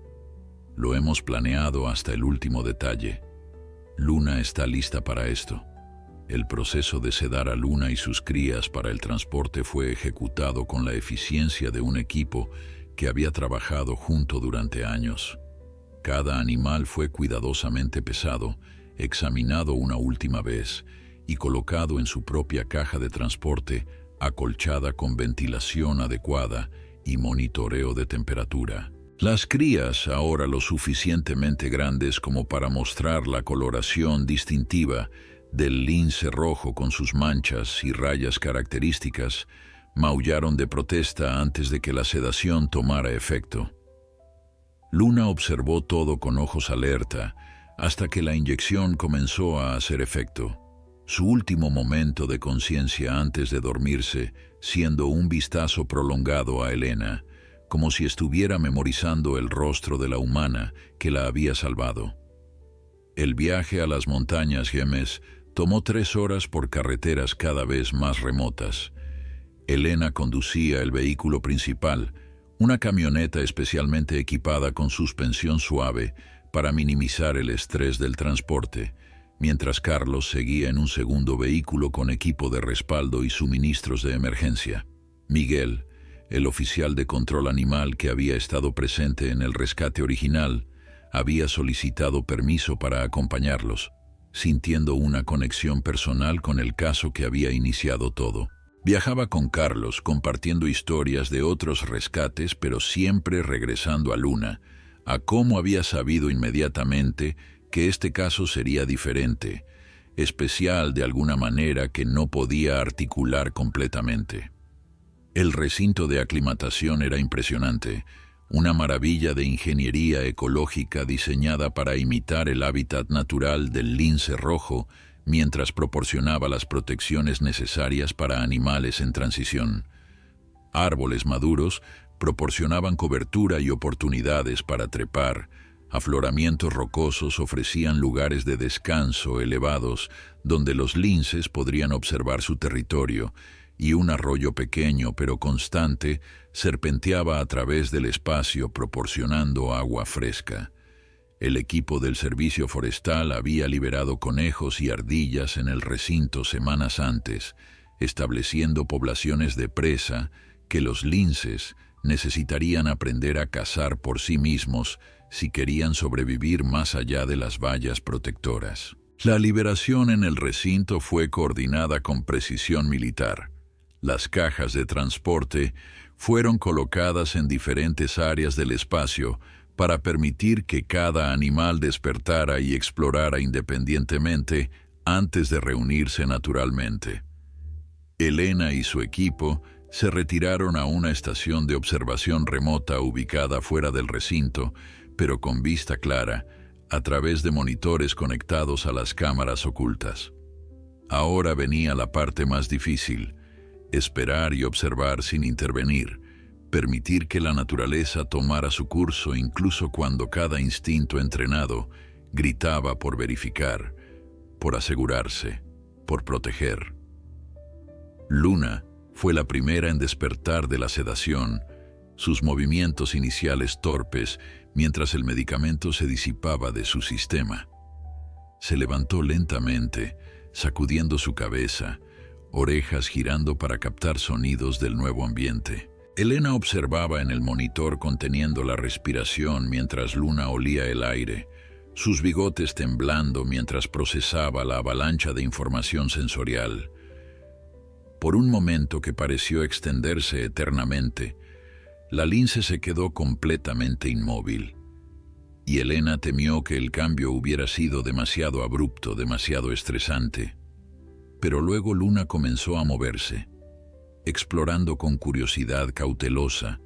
«Lo hemos planeado hasta el último detalle. Luna está lista para esto». El proceso de sedar a Luna y sus crías para el transporte fue ejecutado con la eficiencia de un equipo que había trabajado junto durante años. Cada animal fue cuidadosamente pesado, examinado una última vez y colocado en su propia caja de transporte, acolchada con ventilación adecuada y monitoreo de temperatura. Las crías, ahora lo suficientemente grandes como para mostrar la coloración distintiva del lince rojo con sus manchas y rayas características, maullaron de protesta antes de que la sedación tomara efecto. Luna observó todo con ojos alerta hasta que la inyección comenzó a hacer efecto. Su último momento de conciencia antes de dormirse, siendo un vistazo prolongado a Elena, como si estuviera memorizando el rostro de la humana que la había salvado. El viaje a las montañas Jemez tomó 3 horas por carreteras cada vez más remotas. Elena conducía el vehículo principal, una camioneta especialmente equipada con suspensión suave para minimizar el estrés del transporte, mientras Carlos seguía en un segundo vehículo con equipo de respaldo y suministros de emergencia. Miguel, El oficial de control animal que había estado presente en el rescate original había solicitado permiso para acompañarlos, sintiendo una conexión personal con el caso que había iniciado todo. Viajaba con Carlos, compartiendo historias de otros rescates, pero siempre regresando a Luna, a cómo había sabido inmediatamente que este caso sería diferente, especial de alguna manera que no podía articular completamente. El recinto de aclimatación era impresionante, una maravilla de ingeniería ecológica diseñada para imitar el hábitat natural del lince rojo mientras proporcionaba las protecciones necesarias para animales en transición. Árboles maduros proporcionaban cobertura y oportunidades para trepar, afloramientos rocosos ofrecían lugares de descanso elevados donde los linces podrían observar su territorio, y un arroyo pequeño pero constante serpenteaba a través del espacio proporcionando agua fresca. El equipo del servicio forestal había liberado conejos y ardillas en el recinto semanas antes, estableciendo poblaciones de presa que los linces necesitarían aprender a cazar por sí mismos si querían sobrevivir más allá de las vallas protectoras. La liberación en el recinto fue coordinada con precisión militar. Las cajas de transporte fueron colocadas en diferentes áreas del espacio para permitir que cada animal despertara y explorara independientemente antes de reunirse naturalmente. Elena y su equipo se retiraron a una estación de observación remota ubicada fuera del recinto, pero con vista clara, a través de monitores conectados a las cámaras ocultas. Ahora venía la parte más difícil: esperar y observar sin intervenir, permitir que la naturaleza tomara su curso incluso cuando cada instinto entrenado gritaba por verificar, por asegurarse, por proteger. Luna fue la primera en despertar de la sedación, sus movimientos iniciales torpes mientras el medicamento se disipaba de su sistema. Se levantó lentamente, sacudiendo su cabeza, orejas girando para captar sonidos del nuevo ambiente. Elena observaba en el monitor conteniendo la respiración mientras Luna olía el aire, sus bigotes temblando mientras procesaba la avalancha de información sensorial. Por un momento que pareció extenderse eternamente, la lince se quedó completamente inmóvil, y Elena temió que el cambio hubiera sido demasiado abrupto, demasiado estresante. Pero luego Luna comenzó a moverse, explorando con curiosidad cautelosa,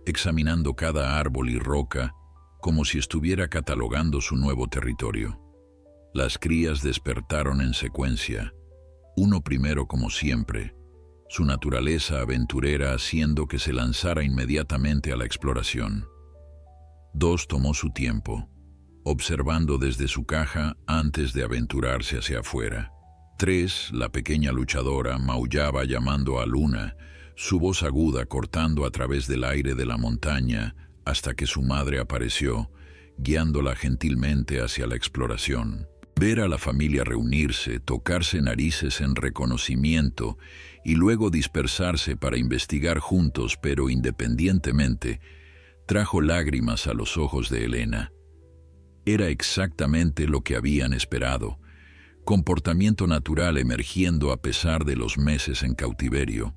examinando cada árbol y roca, como si estuviera catalogando su nuevo territorio. Las crías despertaron en secuencia, uno primero como siempre, su naturaleza aventurera haciendo que se lanzara inmediatamente a la exploración. 2 tomó su tiempo, observando desde su caja antes de aventurarse hacia afuera. 3, la pequeña luchadora, maullaba llamando a Luna, su voz aguda cortando a través del aire de la montaña hasta que su madre apareció, guiándola gentilmente hacia la exploración. Ver a la familia reunirse, tocarse narices en reconocimiento y luego dispersarse para investigar juntos pero independientemente, trajo lágrimas a los ojos de Elena. Era exactamente lo que habían esperado. Comportamiento natural emergiendo a pesar de los meses en cautiverio.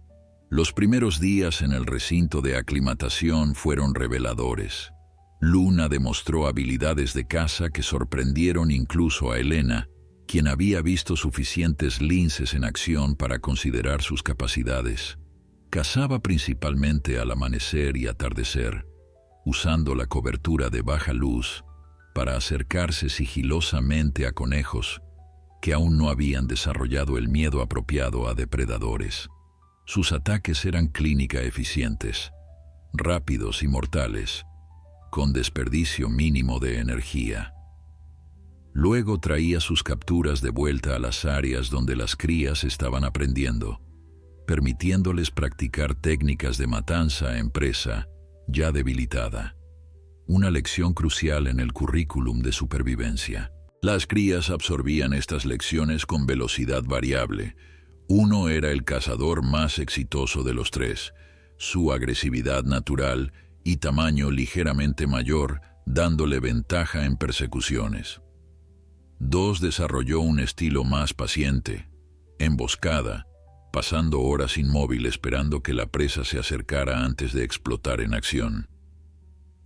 Los primeros días en el recinto de aclimatación fueron reveladores. Luna demostró habilidades de caza que sorprendieron incluso a Elena, quien había visto suficientes linces en acción para considerar sus capacidades. Cazaba principalmente al amanecer y atardecer, usando la cobertura de baja luz para acercarse sigilosamente a conejos que aún no habían desarrollado el miedo apropiado a depredadores. Sus ataques eran clínica eficientes, rápidos y mortales, con desperdicio mínimo de energía. Luego traía sus capturas de vuelta a las áreas donde las crías estaban aprendiendo, permitiéndoles practicar técnicas de matanza en presa ya debilitada. Una lección crucial en el currículum de supervivencia. Las crías absorbían estas lecciones con velocidad variable. Uno era el cazador más exitoso de los 3, su agresividad natural y tamaño ligeramente mayor, dándole ventaja en persecuciones. 2 desarrolló un estilo más paciente, emboscada, pasando horas inmóvil esperando que la presa se acercara antes de explotar en acción.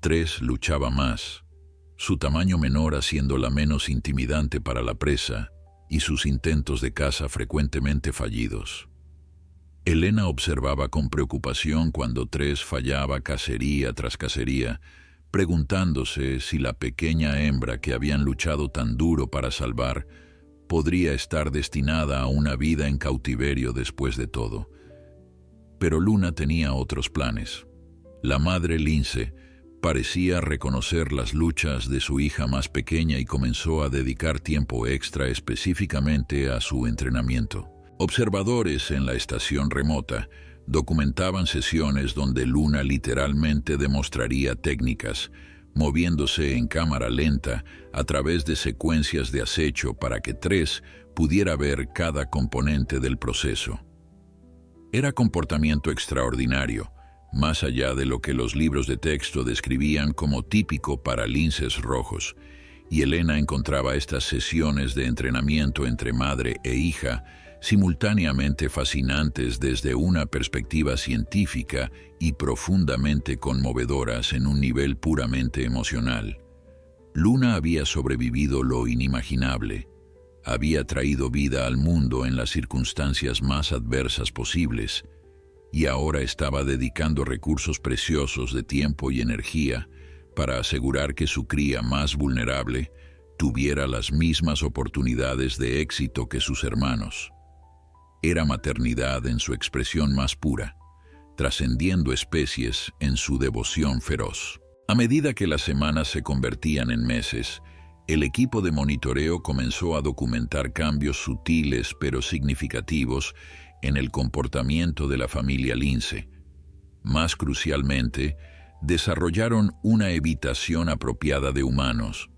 3 luchaba más, su tamaño menor haciéndola menos intimidante para la presa y sus intentos de caza frecuentemente fallidos. Elena observaba con preocupación cuando 3 fallaba cacería tras cacería, preguntándose si la pequeña hembra que habían luchado tan duro para salvar podría estar destinada a una vida en cautiverio después de todo. Pero Luna tenía otros planes. La madre lince parecía reconocer las luchas de su hija más pequeña y comenzó a dedicar tiempo extra específicamente a su entrenamiento. Observadores en la estación remota documentaban sesiones donde Luna literalmente demostraría técnicas, moviéndose en cámara lenta a través de secuencias de acecho para que 3 pudiera ver cada componente del proceso. Era comportamiento extraordinario, más allá de lo que los libros de texto describían como típico para linces rojos, y Elena encontraba estas sesiones de entrenamiento entre madre e hija simultáneamente fascinantes desde una perspectiva científica y profundamente conmovedoras en un nivel puramente emocional. Luna había sobrevivido lo inimaginable, había traído vida al mundo en las circunstancias más adversas posibles, y ahora estaba dedicando recursos preciosos de tiempo y energía para asegurar que su cría más vulnerable tuviera las mismas oportunidades de éxito que sus hermanos. Era maternidad en su expresión más pura, trascendiendo especies en su devoción feroz. A medida que las semanas se convertían en meses, el equipo de monitoreo comenzó a documentar cambios sutiles pero significativos en el comportamiento de la familia lince. Más crucialmente, desarrollaron una evitación apropiada de humanos.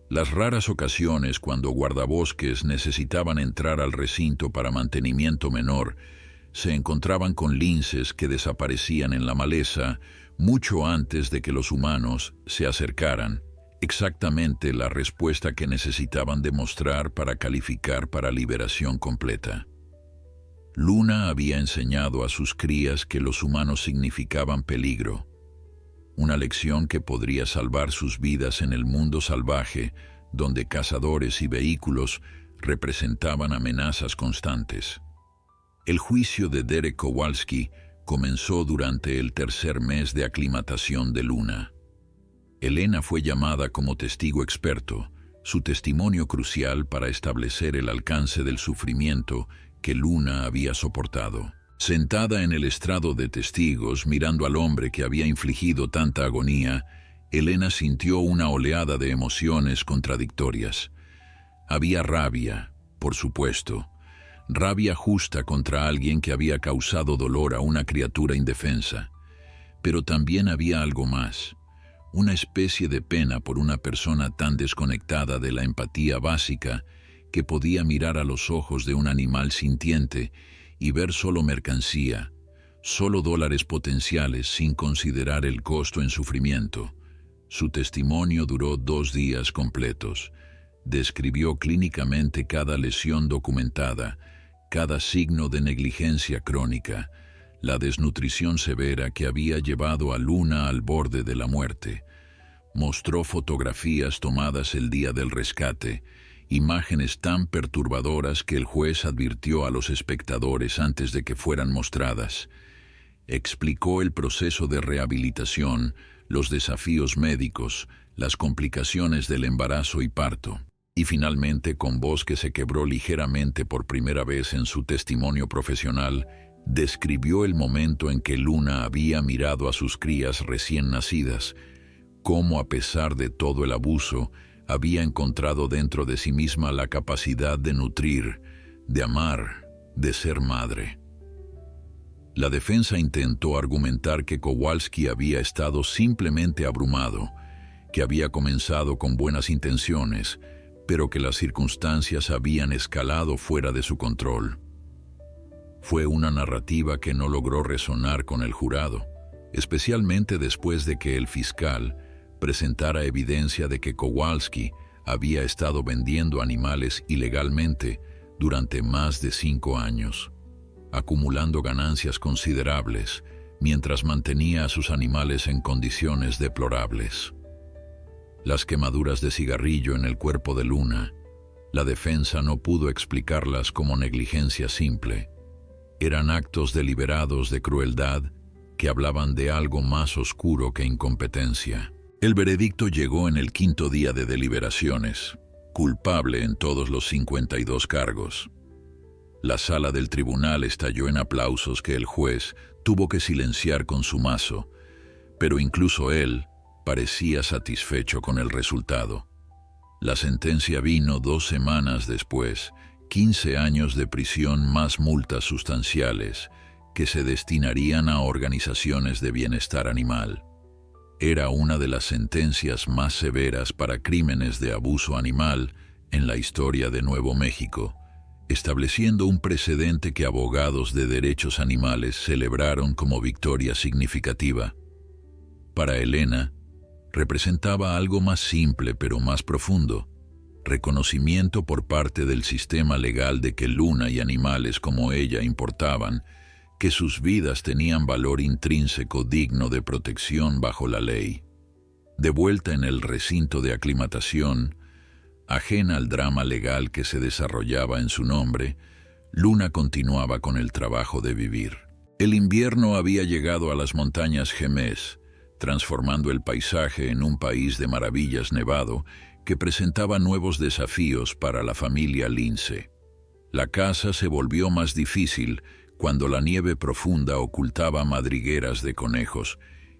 Las raras ocasiones cuando guardabosques necesitaban entrar al recinto para mantenimiento menor, se encontraban con linces que desaparecían en la maleza mucho antes de que los humanos se acercaran, exactamente la respuesta que necesitaban demostrar para calificar para liberación completa. Luna había enseñado a sus crías que los humanos significaban peligro, una lección que podría salvar sus vidas en el mundo salvaje, donde cazadores y vehículos representaban amenazas constantes. El juicio de Derek Kowalski comenzó durante el tercer mes de aclimatación de Luna. Elena fue llamada como testigo experto, su testimonio crucial para establecer el alcance del sufrimiento que Luna había soportado. Sentada en el estrado de testigos, mirando al hombre que había infligido tanta agonía, Elena sintió una oleada de emociones contradictorias. Había rabia, por supuesto, rabia justa contra alguien que había causado dolor a una criatura indefensa. Pero también había algo más, una especie de pena por una persona tan desconectada de la empatía básica que podía mirar a los ojos de un animal sintiente y ver solo mercancía, solo dólares potenciales sin considerar el costo en sufrimiento. Su testimonio duró 2 días completos. Describió clínicamente cada lesión documentada, cada signo de negligencia crónica, la desnutrición severa que había llevado a Luna al borde de la muerte. Mostró fotografías tomadas el día del rescate, imágenes tan perturbadoras que el juez advirtió a los espectadores antes de que fueran mostradas. Explicó el proceso de rehabilitación, los desafíos médicos, las complicaciones del embarazo y parto. Y finalmente, con voz que se quebró ligeramente por primera vez en su testimonio profesional, describió el momento en que Luna había mirado a sus crías recién nacidas, cómo a pesar de todo el abuso, había encontrado dentro de sí misma la capacidad de nutrir, de amar, de ser madre. La defensa intentó argumentar que Kowalski había estado simplemente abrumado, que había comenzado con buenas intenciones, pero que las circunstancias habían escalado fuera de su control. Fue una narrativa que no logró resonar con el jurado, especialmente después de que el fiscal presentara evidencia de que Kowalski había estado vendiendo animales ilegalmente durante más de 5 años, acumulando ganancias considerables mientras mantenía a sus animales en condiciones deplorables. Las quemaduras de cigarrillo en el cuerpo de Luna, la defensa no pudo explicarlas como negligencia simple. Eran actos deliberados de crueldad que hablaban de algo más oscuro que incompetencia. El veredicto llegó en el 5.º día de deliberaciones, culpable en todos los 52 cargos. La sala del tribunal estalló en aplausos que el juez tuvo que silenciar con su mazo, pero incluso él parecía satisfecho con el resultado. La sentencia vino 2 semanas después, 15 años de prisión más multas sustanciales que se destinarían a organizaciones de bienestar animal. Era una de las sentencias más severas para crímenes de abuso animal en la historia de Nuevo México, estableciendo un precedente que abogados de derechos animales celebraron como victoria significativa. Para Elena, representaba algo más simple pero más profundo: reconocimiento por parte del sistema legal de que Luna y animales como ella importaban, que sus vidas tenían valor intrínseco digno de protección bajo la ley. De vuelta en el recinto de aclimatación, ajena al drama legal que se desarrollaba en su nombre, Luna continuaba con el trabajo de vivir. El invierno había llegado a las montañas Jemez, transformando el paisaje en un país de maravillas nevado que presentaba nuevos desafíos para la familia Lince. La caza se volvió más difícil cuando la nieve profunda ocultaba madrigueras de conejos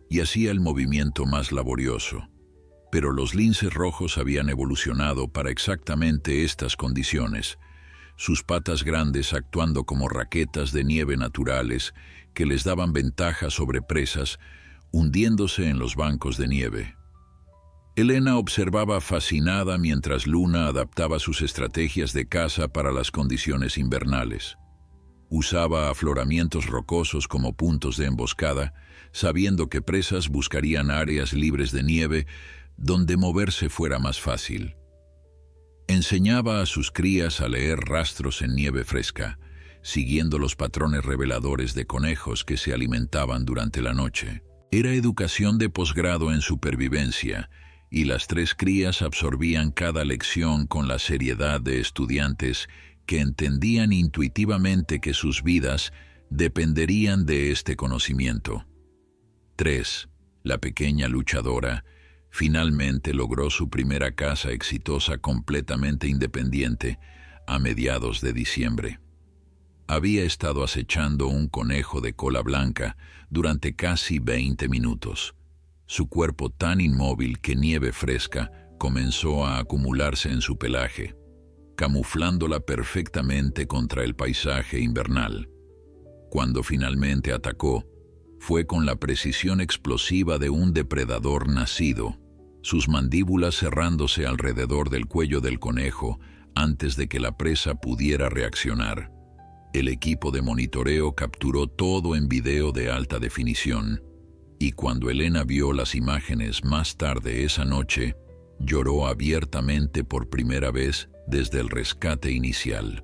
y hacía el movimiento más laborioso. Pero los linces rojos habían evolucionado para exactamente estas condiciones, sus patas grandes actuando como raquetas de nieve naturales que les daban ventaja sobre presas, hundiéndose en los bancos de nieve. Elena observaba fascinada mientras Luna adaptaba sus estrategias de caza para las condiciones invernales. Usaba afloramientos rocosos como puntos de emboscada, sabiendo que presas buscarían áreas libres de nieve donde moverse fuera más fácil. Enseñaba a sus crías a leer rastros en nieve fresca, siguiendo los patrones reveladores de conejos que se alimentaban durante la noche. Era educación de posgrado en supervivencia, y las 3 crías absorbían cada lección con la seriedad de estudiantes que entendían intuitivamente que sus vidas dependerían de este conocimiento. 3. La pequeña luchadora finalmente logró su primera caza exitosa completamente independiente a mediados de diciembre. Había estado acechando un conejo de cola blanca durante casi 20 minutos. Su cuerpo tan inmóvil que nieve fresca comenzó a acumularse en su pelaje, camuflándola perfectamente contra el paisaje invernal. Cuando finalmente atacó, fue con la precisión explosiva de un depredador nacido, sus mandíbulas cerrándose alrededor del cuello del conejo antes de que la presa pudiera reaccionar. El equipo de monitoreo capturó todo en video de alta definición, y cuando Elena vio las imágenes más tarde esa noche, lloró abiertamente por primera vez desde el rescate inicial.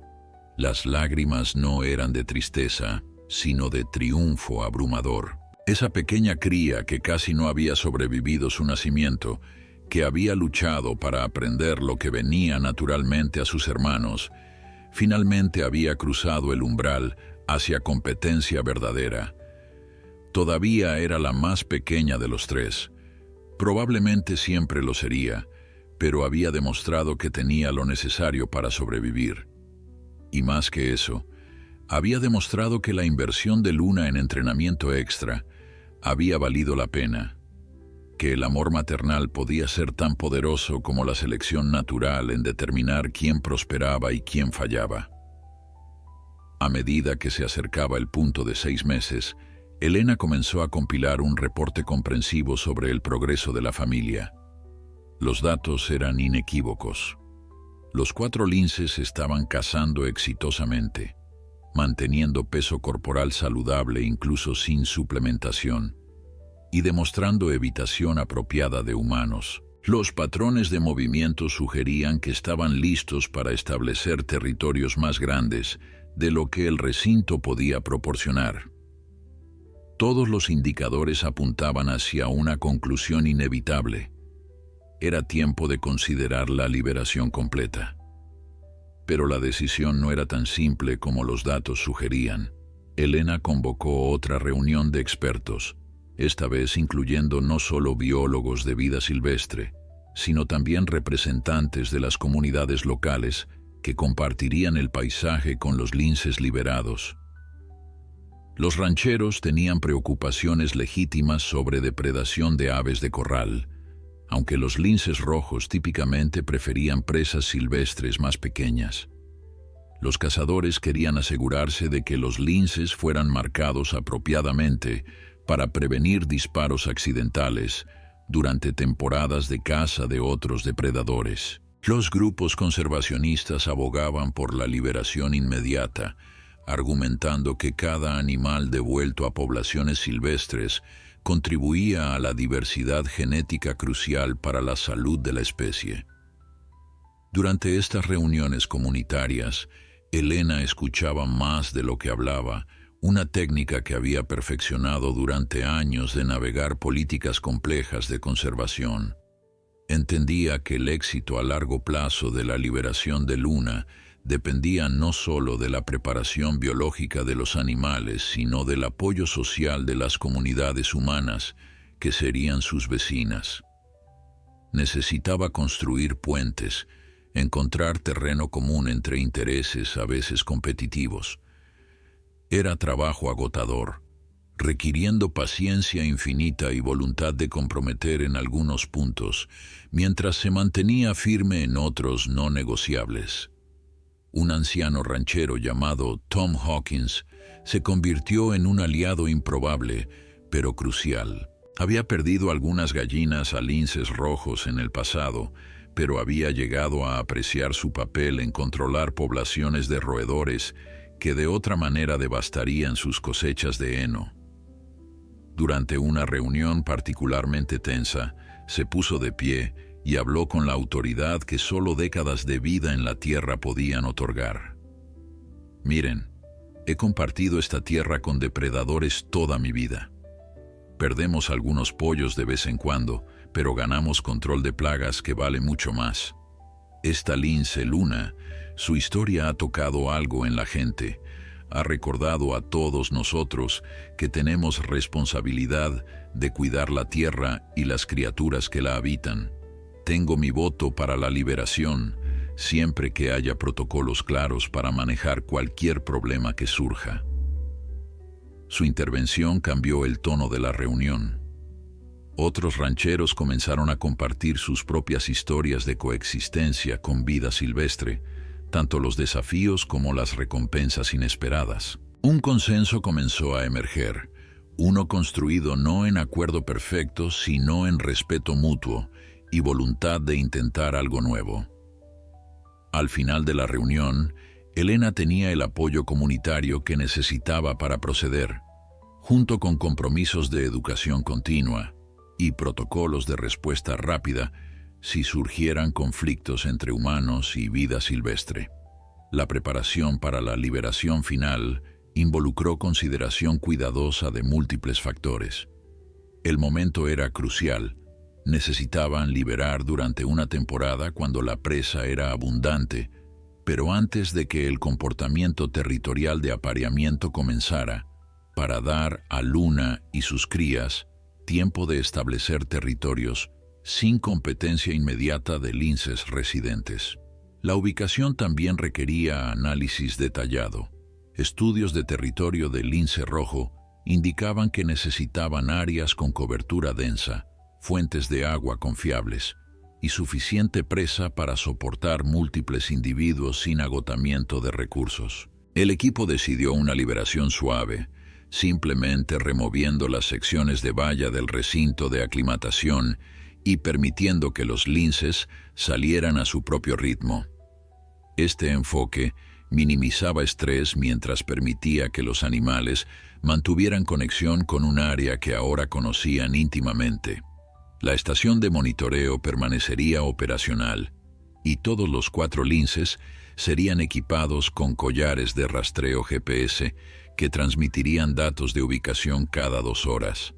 Las lágrimas no eran de tristeza, sino de triunfo abrumador. Esa pequeña cría que casi no había sobrevivido su nacimiento, que había luchado para aprender lo que venía naturalmente a sus hermanos, finalmente había cruzado el umbral hacia competencia verdadera. Todavía era la más pequeña de los 3. Probablemente siempre lo sería, pero había demostrado que tenía lo necesario para sobrevivir. Y más que eso, había demostrado que la inversión de Luna en entrenamiento extra había valido la pena, que el amor maternal podía ser tan poderoso como la selección natural en determinar quién prosperaba y quién fallaba. A medida que se acercaba el punto de 6 meses, Elena comenzó a compilar un reporte comprensivo sobre el progreso de la familia. Los datos eran inequívocos. Los 4 linces estaban cazando exitosamente, manteniendo peso corporal saludable incluso sin suplementación, y demostrando evitación apropiada de humanos. Los patrones de movimiento sugerían que estaban listos para establecer territorios más grandes de lo que el recinto podía proporcionar. Todos los indicadores apuntaban hacia una conclusión inevitable. Era tiempo de considerar la liberación completa. Pero la decisión no era tan simple como los datos sugerían. Elena convocó otra reunión de expertos, esta vez incluyendo no solo biólogos de vida silvestre, sino también representantes de las comunidades locales que compartirían el paisaje con los linces liberados. Los rancheros tenían preocupaciones legítimas sobre depredación de aves de corral, aunque los linces rojos típicamente preferían presas silvestres más pequeñas. Los cazadores querían asegurarse de que los linces fueran marcados apropiadamente para prevenir disparos accidentales durante temporadas de caza de otros depredadores. Los grupos conservacionistas abogaban por la liberación inmediata, argumentando que cada animal devuelto a poblaciones silvestres contribuía a la diversidad genética crucial para la salud de la especie. Durante estas reuniones comunitarias, Elena escuchaba más de lo que hablaba, una técnica que había perfeccionado durante años de navegar políticas complejas de conservación. Entendía que el éxito a largo plazo de la liberación de Luna dependía no solo de la preparación biológica de los animales, sino del apoyo social de las comunidades humanas, que serían sus vecinas. Necesitaba construir puentes, encontrar terreno común entre intereses a veces competitivos. Era trabajo agotador, requiriendo paciencia infinita y voluntad de comprometer en algunos puntos, mientras se mantenía firme en otros no negociables. Un anciano ranchero llamado Tom Hawkins se convirtió en un aliado improbable, pero crucial. Había perdido algunas gallinas a linces rojos en el pasado, pero había llegado a apreciar su papel en controlar poblaciones de roedores que de otra manera devastarían sus cosechas de heno. Durante una reunión particularmente tensa, se puso de pie y habló con la autoridad que solo décadas de vida en la tierra podían otorgar. Miren, he compartido esta tierra con depredadores toda mi vida. Perdemos algunos pollos de vez en cuando, pero ganamos control de plagas que vale mucho más. Esta lince Luna, su historia ha tocado algo en la gente, ha recordado a todos nosotros que tenemos responsabilidad de cuidar la tierra y las criaturas que la habitan. Tengo mi voto para la liberación, siempre que haya protocolos claros para manejar cualquier problema que surja. Su intervención cambió el tono de la reunión. Otros rancheros comenzaron a compartir sus propias historias de coexistencia con vida silvestre, tanto los desafíos como las recompensas inesperadas. Un consenso comenzó a emerger, uno construido no en acuerdo perfecto, sino en respeto mutuo y voluntad de intentar algo nuevo. Al final de la reunión, Elena tenía el apoyo comunitario que necesitaba para proceder, junto con compromisos de educación continua y protocolos de respuesta rápida si surgieran conflictos entre humanos y vida silvestre. La preparación para la liberación final involucró consideración cuidadosa de múltiples factores. El momento era crucial. Necesitaban liberar durante una temporada cuando la presa era abundante, pero antes de que el comportamiento territorial de apareamiento comenzara, para dar a Luna y sus crías tiempo de establecer territorios sin competencia inmediata de linces residentes. La ubicación también requería análisis detallado. Estudios de territorio del lince rojo indicaban que necesitaban áreas con cobertura densa, fuentes de agua confiables y suficiente presa para soportar múltiples individuos sin agotamiento de recursos. El equipo decidió una liberación suave, simplemente removiendo las secciones de valla del recinto de aclimatación y permitiendo que los linces salieran a su propio ritmo. Este enfoque minimizaba estrés mientras permitía que los animales mantuvieran conexión con un área que ahora conocían íntimamente. La estación de monitoreo permanecería operacional y todos los 4 linces serían equipados con collares de rastreo GPS que transmitirían datos de ubicación cada 2 horas.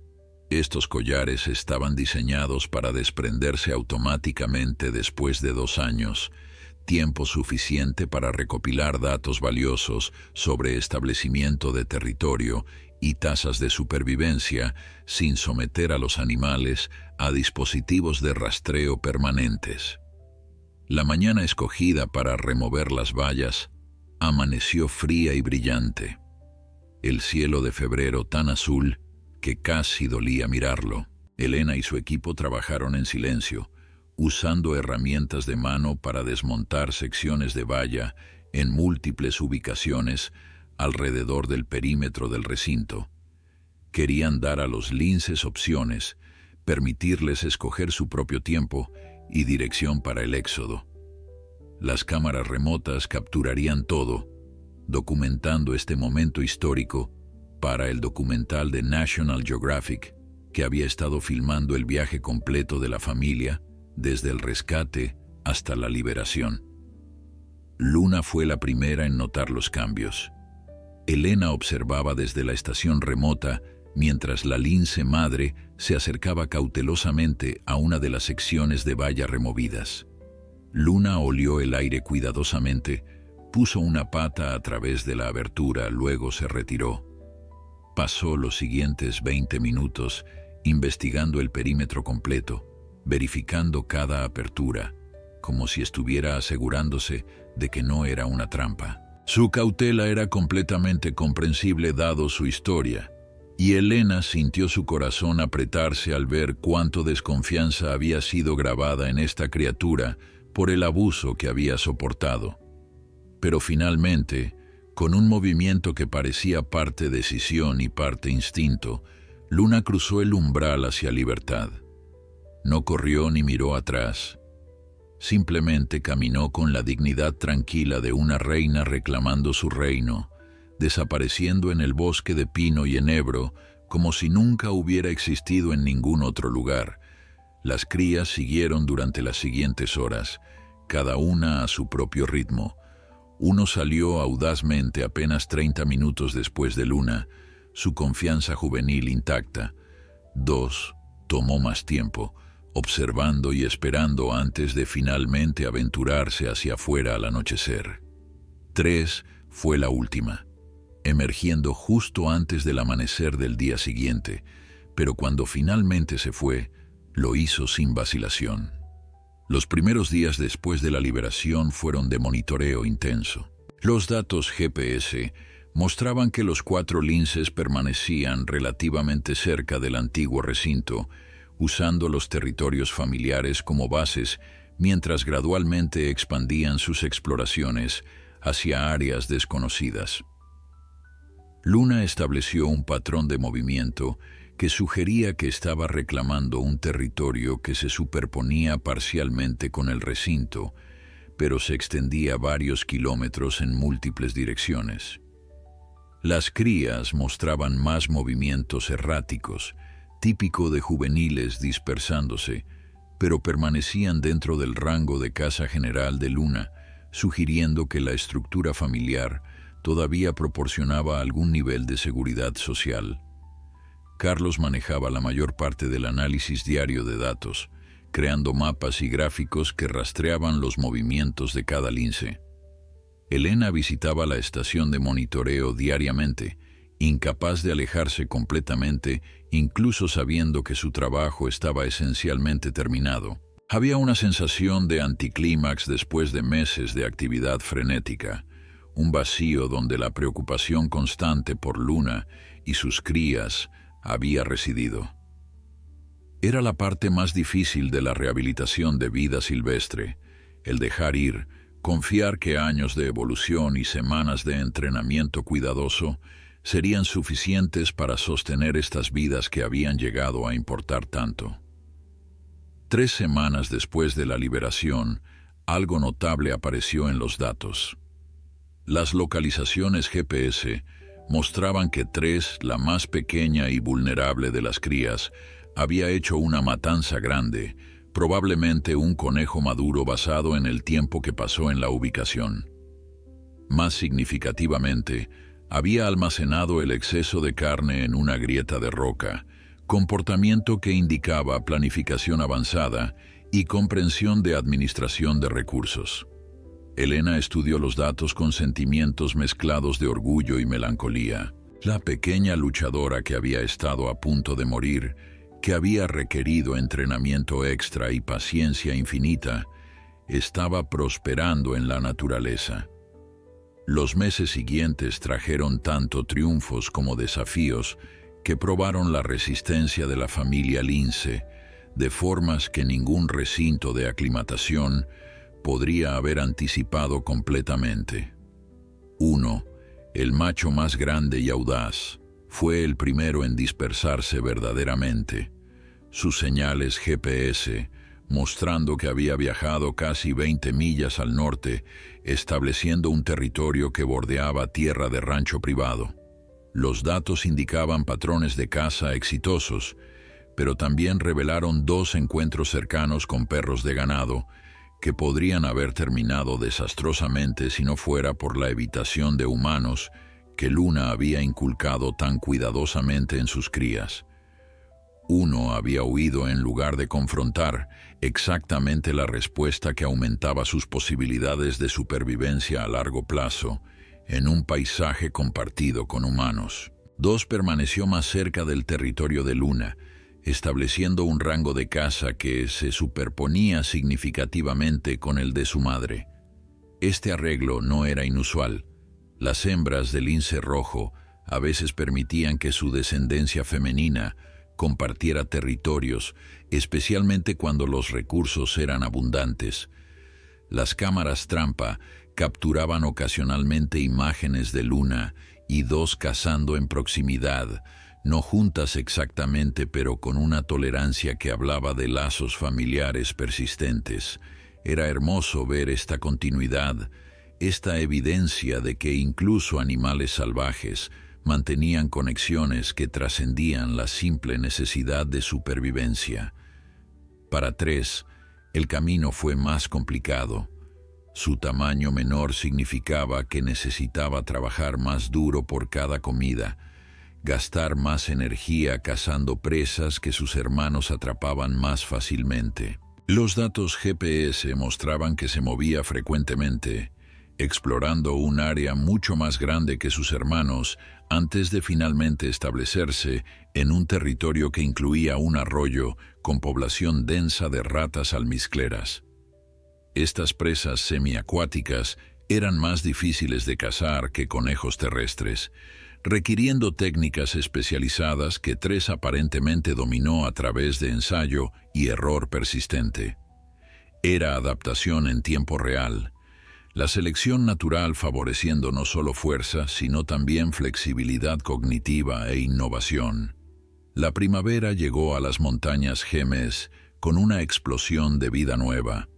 Estos collares estaban diseñados para desprenderse automáticamente después de 2 años, tiempo suficiente para recopilar datos valiosos sobre establecimiento de territorio y tasas de supervivencia sin someter a los animales a dispositivos de rastreo permanentes. La mañana escogida para remover las vallas amaneció fría y brillante. El cielo de febrero tan azul que casi dolía mirarlo. Elena y su equipo trabajaron en silencio, usando herramientas de mano para desmontar secciones de valla en múltiples ubicaciones alrededor del perímetro del recinto. Querían dar a los linces opciones, permitirles escoger su propio tiempo y dirección para el éxodo. Las cámaras remotas capturarían todo, documentando este momento histórico para el documental de National Geographic, que había estado filmando el viaje completo de la familia, desde el rescate hasta la liberación. Luna fue la primera en notar los cambios. Elena observaba desde la estación remota mientras la lince madre se acercaba cautelosamente a una de las secciones de valla removidas. Luna olió el aire cuidadosamente, puso una pata a través de la abertura, luego se retiró. Pasó los siguientes 20 minutos investigando el perímetro completo, verificando cada apertura, como si estuviera asegurándose de que no era una trampa. Su cautela era completamente comprensible dado su historia, y Elena sintió su corazón apretarse al ver cuánto desconfianza había sido grabada en esta criatura por el abuso que había soportado. Pero finalmente, con un movimiento que parecía parte decisión y parte instinto, Luna cruzó el umbral hacia libertad. No corrió ni miró atrás. Simplemente caminó con la dignidad tranquila de una reina reclamando su reino, desapareciendo en el bosque de pino y enebro como si nunca hubiera existido en ningún otro lugar. Las crías siguieron durante las siguientes horas, cada una a su propio ritmo. Uno salió audazmente apenas 30 minutos después de Luna, su confianza juvenil intacta. 2 tomó más tiempo, observando y esperando antes de finalmente aventurarse hacia afuera al anochecer. 3 fue la última, emergiendo justo antes del amanecer del día siguiente, pero cuando finalmente se fue, lo hizo sin vacilación. Los primeros días después de la liberación fueron de monitoreo intenso. Los datos GPS mostraban que los 4 linces permanecían relativamente cerca del antiguo recinto, usando los territorios familiares como bases mientras gradualmente expandían sus exploraciones hacia áreas desconocidas. Luna estableció un patrón de movimiento que sugería que estaba reclamando un territorio que se superponía parcialmente con el recinto, pero se extendía varios kilómetros en múltiples direcciones. Las crías mostraban más movimientos erráticos, típico de juveniles dispersándose, pero permanecían dentro del rango de caza general de Luna, sugiriendo que la estructura familiar todavía proporcionaba algún nivel de seguridad social. Carlos manejaba la mayor parte del análisis diario de datos, creando mapas y gráficos que rastreaban los movimientos de cada lince. Elena visitaba la estación de monitoreo diariamente, incapaz de alejarse completamente, incluso sabiendo que su trabajo estaba esencialmente terminado. Había una sensación de anticlímax después de meses de actividad frenética, un vacío donde la preocupación constante por Luna y sus crías había residido. Era la parte más difícil de la rehabilitación de vida silvestre, el dejar ir, confiar que años de evolución y semanas de entrenamiento cuidadoso serían suficientes para sostener estas vidas que habían llegado a importar tanto. 3 semanas después de la liberación, algo notable apareció en los datos. Las localizaciones GPS mostraban que Tres, la más pequeña y vulnerable de las crías, había hecho una matanza grande, probablemente un conejo maduro basado en el tiempo que pasó en la ubicación. Más significativamente, había almacenado el exceso de carne en una grieta de roca, comportamiento que indicaba planificación avanzada y comprensión de administración de recursos. Elena estudió los datos con sentimientos mezclados de orgullo y melancolía. La pequeña luchadora que había estado a punto de morir, que había requerido entrenamiento extra y paciencia infinita, estaba prosperando en la naturaleza. Los meses siguientes trajeron tanto triunfos como desafíos que probaron la resistencia de la familia Lince, de formas que ningún recinto de aclimatación podría haber anticipado completamente. 1. El macho más grande y audaz fue el primero en dispersarse verdaderamente. Sus señales GPS, mostrando que había viajado casi 20 millas al norte, estableciendo un territorio que bordeaba tierra de rancho privado. Los datos indicaban patrones de caza exitosos, pero también revelaron 2 encuentros cercanos con perros de ganado, que podrían haber terminado desastrosamente si no fuera por la evitación de humanos que Luna había inculcado tan cuidadosamente en sus crías. Uno había huido en lugar de confrontar, exactamente la respuesta que aumentaba sus posibilidades de supervivencia a largo plazo en un paisaje compartido con humanos. 2 permaneció más cerca del territorio de Luna, estableciendo un rango de caza que se superponía significativamente con el de su madre. Este arreglo no era inusual. Las hembras del lince rojo a veces permitían que su descendencia femenina compartiera territorios, especialmente cuando los recursos eran abundantes. Las cámaras trampa capturaban ocasionalmente imágenes de Luna y 2 cazando en proximidad, no juntas exactamente, pero con una tolerancia que hablaba de lazos familiares persistentes. Era hermoso ver esta continuidad, esta evidencia de que incluso animales salvajes mantenían conexiones que trascendían la simple necesidad de supervivencia. Para Tres, el camino fue más complicado. Su tamaño menor significaba que necesitaba trabajar más duro por cada comida, gastar más energía cazando presas que sus hermanos atrapaban más fácilmente. Los datos GPS mostraban que se movía frecuentemente, explorando un área mucho más grande que sus hermanos antes de finalmente establecerse en un territorio que incluía un arroyo con población densa de ratas almizcleras. Estas presas semiacuáticas eran más difíciles de cazar que conejos terrestres, requiriendo técnicas especializadas que Tres aparentemente dominó a través de ensayo y error persistente. Era adaptación en tiempo real, la selección natural favoreciendo no solo fuerza, sino también flexibilidad cognitiva e innovación. La primavera llegó a las montañas Gemes con una explosión de vida nueva.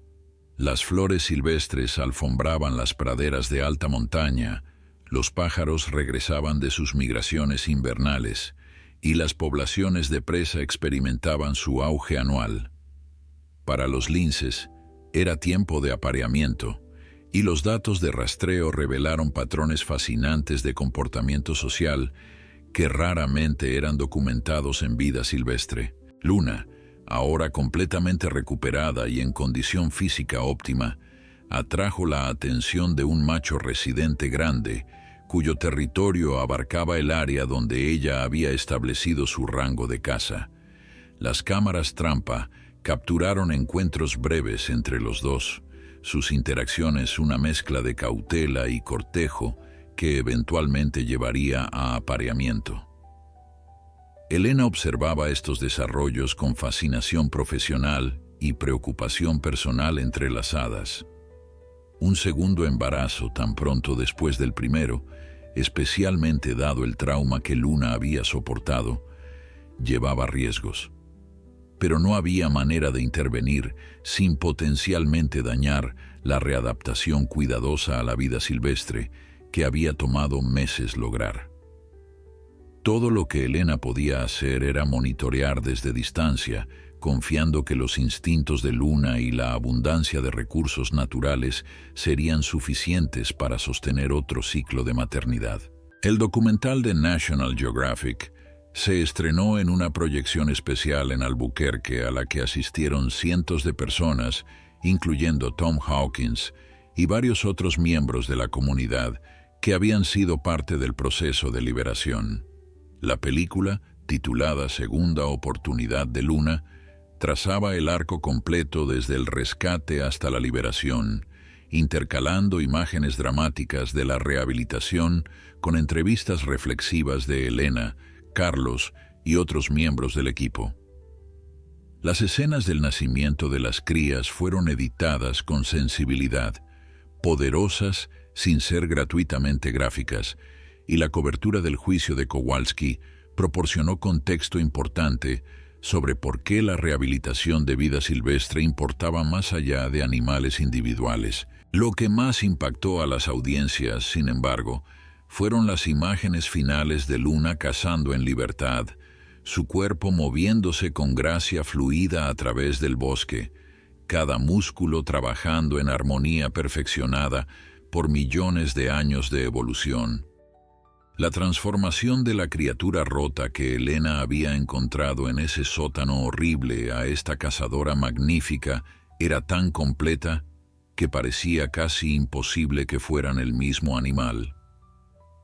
Las flores silvestres alfombraban las praderas de alta montaña, los pájaros regresaban de sus migraciones invernales y las poblaciones de presa experimentaban su auge anual. Para los linces, era tiempo de apareamiento, y los datos de rastreo revelaron patrones fascinantes de comportamiento social que raramente eran documentados en vida silvestre. Luna, ahora completamente recuperada y en condición física óptima, atrajo la atención de un macho residente grande, cuyo territorio abarcaba el área donde ella había establecido su rango de caza. Las cámaras trampa capturaron encuentros breves entre los dos, sus interacciones una mezcla de cautela y cortejo que eventualmente llevaría a apareamiento. Elena observaba estos desarrollos con fascinación profesional y preocupación personal entrelazadas. Un segundo embarazo tan pronto después del primero, especialmente dado el trauma que Luna había soportado, llevaba riesgos. Pero no había manera de intervenir sin potencialmente dañar la readaptación cuidadosa a la vida silvestre que había tomado meses lograr. Todo lo que Elena podía hacer era monitorear desde distancia, confiando que los instintos de Luna y la abundancia de recursos naturales serían suficientes para sostener otro ciclo de maternidad. El documental de National Geographic se estrenó en una proyección especial en Albuquerque a la que asistieron cientos de personas, incluyendo Tom Hawkins y varios otros miembros de la comunidad que habían sido parte del proceso de liberación. La película, titulada Segunda Oportunidad de Luna, trazaba el arco completo desde el rescate hasta la liberación, intercalando imágenes dramáticas de la rehabilitación con entrevistas reflexivas de Elena, Carlos y otros miembros del equipo. Las escenas del nacimiento de las crías fueron editadas con sensibilidad, poderosas sin ser gratuitamente gráficas, y la cobertura del juicio de Kowalski proporcionó contexto importante sobre por qué la rehabilitación de vida silvestre importaba más allá de animales individuales. Lo que más impactó a las audiencias, sin embargo, fueron las imágenes finales de Luna cazando en libertad, su cuerpo moviéndose con gracia fluida a través del bosque, cada músculo trabajando en armonía perfeccionada por millones de años de evolución. La transformación de la criatura rota que Elena había encontrado en ese sótano horrible a esta cazadora magnífica era tan completa que parecía casi imposible que fueran el mismo animal.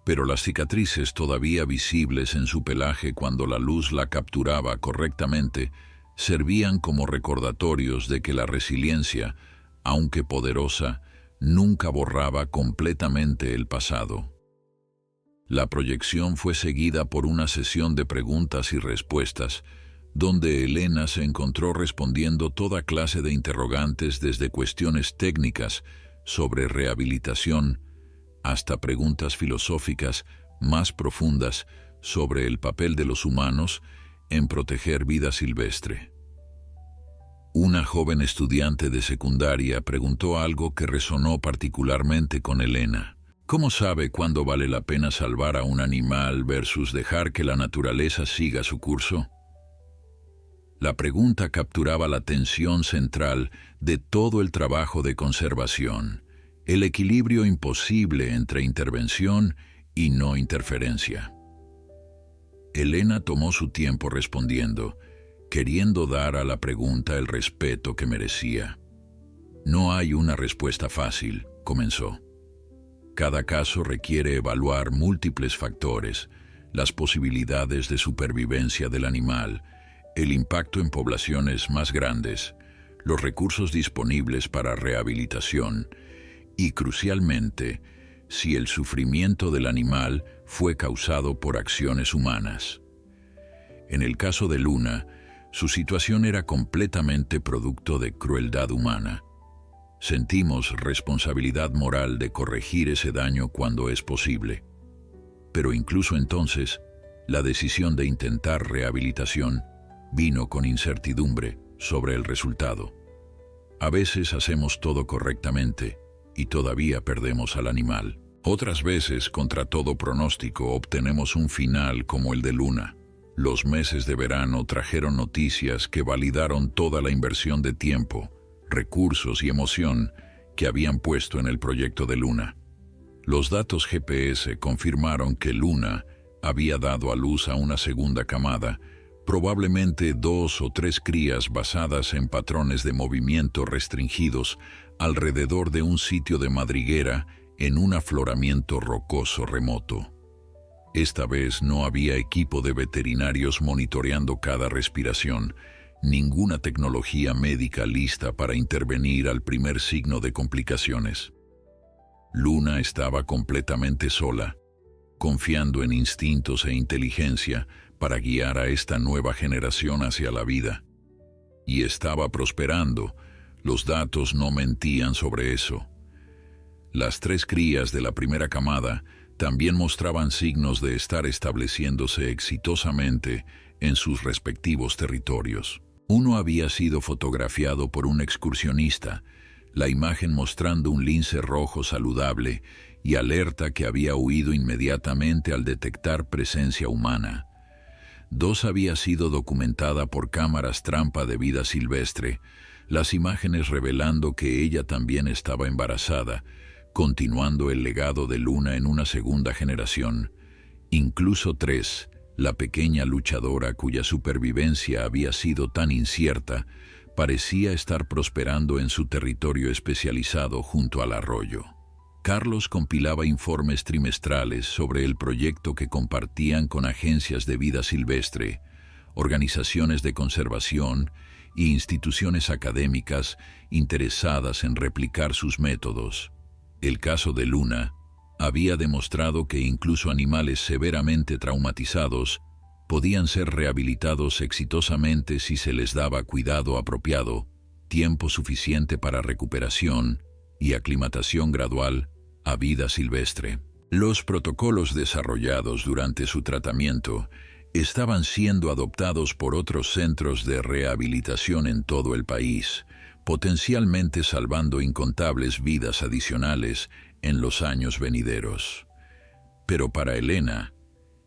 Pero las cicatrices todavía visibles en su pelaje cuando la luz la capturaba correctamente servían como recordatorios de que la resiliencia, aunque poderosa, nunca borraba completamente el pasado. La proyección fue seguida por una sesión de preguntas y respuestas, donde Elena se encontró respondiendo toda clase de interrogantes desde cuestiones técnicas sobre rehabilitación hasta preguntas filosóficas más profundas sobre el papel de los humanos en proteger vida silvestre. Una joven estudiante de secundaria preguntó algo que resonó particularmente con Elena. ¿Cómo sabe cuándo vale la pena salvar a un animal versus dejar que la naturaleza siga su curso? La pregunta capturaba la tensión central de todo el trabajo de conservación, el equilibrio imposible entre intervención y no interferencia. Elena tomó su tiempo respondiendo, queriendo dar a la pregunta el respeto que merecía. No hay una respuesta fácil, comenzó. Cada caso requiere evaluar múltiples factores, las posibilidades de supervivencia del animal, el impacto en poblaciones más grandes, los recursos disponibles para rehabilitación y, crucialmente, si el sufrimiento del animal fue causado por acciones humanas. En el caso de Luna, su situación era completamente producto de crueldad humana. Sentimos responsabilidad moral de corregir ese daño cuando es posible. Pero incluso entonces, la decisión de intentar rehabilitación vino con incertidumbre sobre el resultado. A veces hacemos todo correctamente y todavía perdemos al animal. Otras veces, contra todo pronóstico, obtenemos un final como el de Luna. Los meses de verano trajeron noticias que validaron toda la inversión de tiempo, recursos y emoción que habían puesto en el proyecto de Luna. Los datos GPS confirmaron que Luna había dado a luz a una segunda camada, probablemente 2 o 3 crías basadas en patrones de movimiento restringidos alrededor de un sitio de madriguera en un afloramiento rocoso remoto. Esta vez no había equipo de veterinarios monitoreando cada respiración, ninguna tecnología médica lista para intervenir al primer signo de complicaciones. Luna estaba completamente sola, confiando en instintos e inteligencia para guiar a esta nueva generación hacia la vida. Y estaba prosperando, los datos no mentían sobre eso. Las 3 crías de la primera camada también mostraban signos de estar estableciéndose exitosamente en sus respectivos territorios. Uno había sido fotografiado por un excursionista, la imagen mostrando un lince rojo saludable y alerta que había huido inmediatamente al detectar presencia humana. 2 había sido documentada por cámaras trampa de vida silvestre, las imágenes revelando que ella también estaba embarazada, continuando el legado de Luna en una segunda generación. Incluso 3, la pequeña luchadora cuya supervivencia había sido tan incierta, parecía estar prosperando en su territorio especializado junto al arroyo. Carlos compilaba informes trimestrales sobre el proyecto que compartían con agencias de vida silvestre, organizaciones de conservación e instituciones académicas interesadas en replicar sus métodos. El caso de Luna había demostrado que incluso animales severamente traumatizados podían ser rehabilitados exitosamente si se les daba cuidado apropiado, tiempo suficiente para recuperación y aclimatación gradual a vida silvestre. Los protocolos desarrollados durante su tratamiento estaban siendo adoptados por otros centros de rehabilitación en todo el país, potencialmente salvando incontables vidas adicionales en los años venideros. Pero para Elena,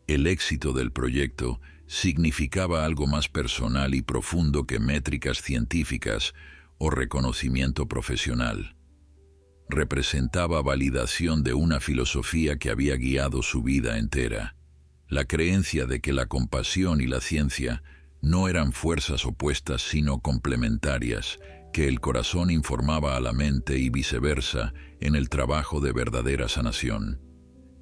el éxito del proyecto significaba algo más personal y profundo que métricas científicas o reconocimiento profesional. Representaba validación de una filosofía que había guiado su vida entera, la creencia de que la compasión y la ciencia no eran fuerzas opuestas sino complementarias, que el corazón informaba a la mente y viceversa en el trabajo de verdadera sanación.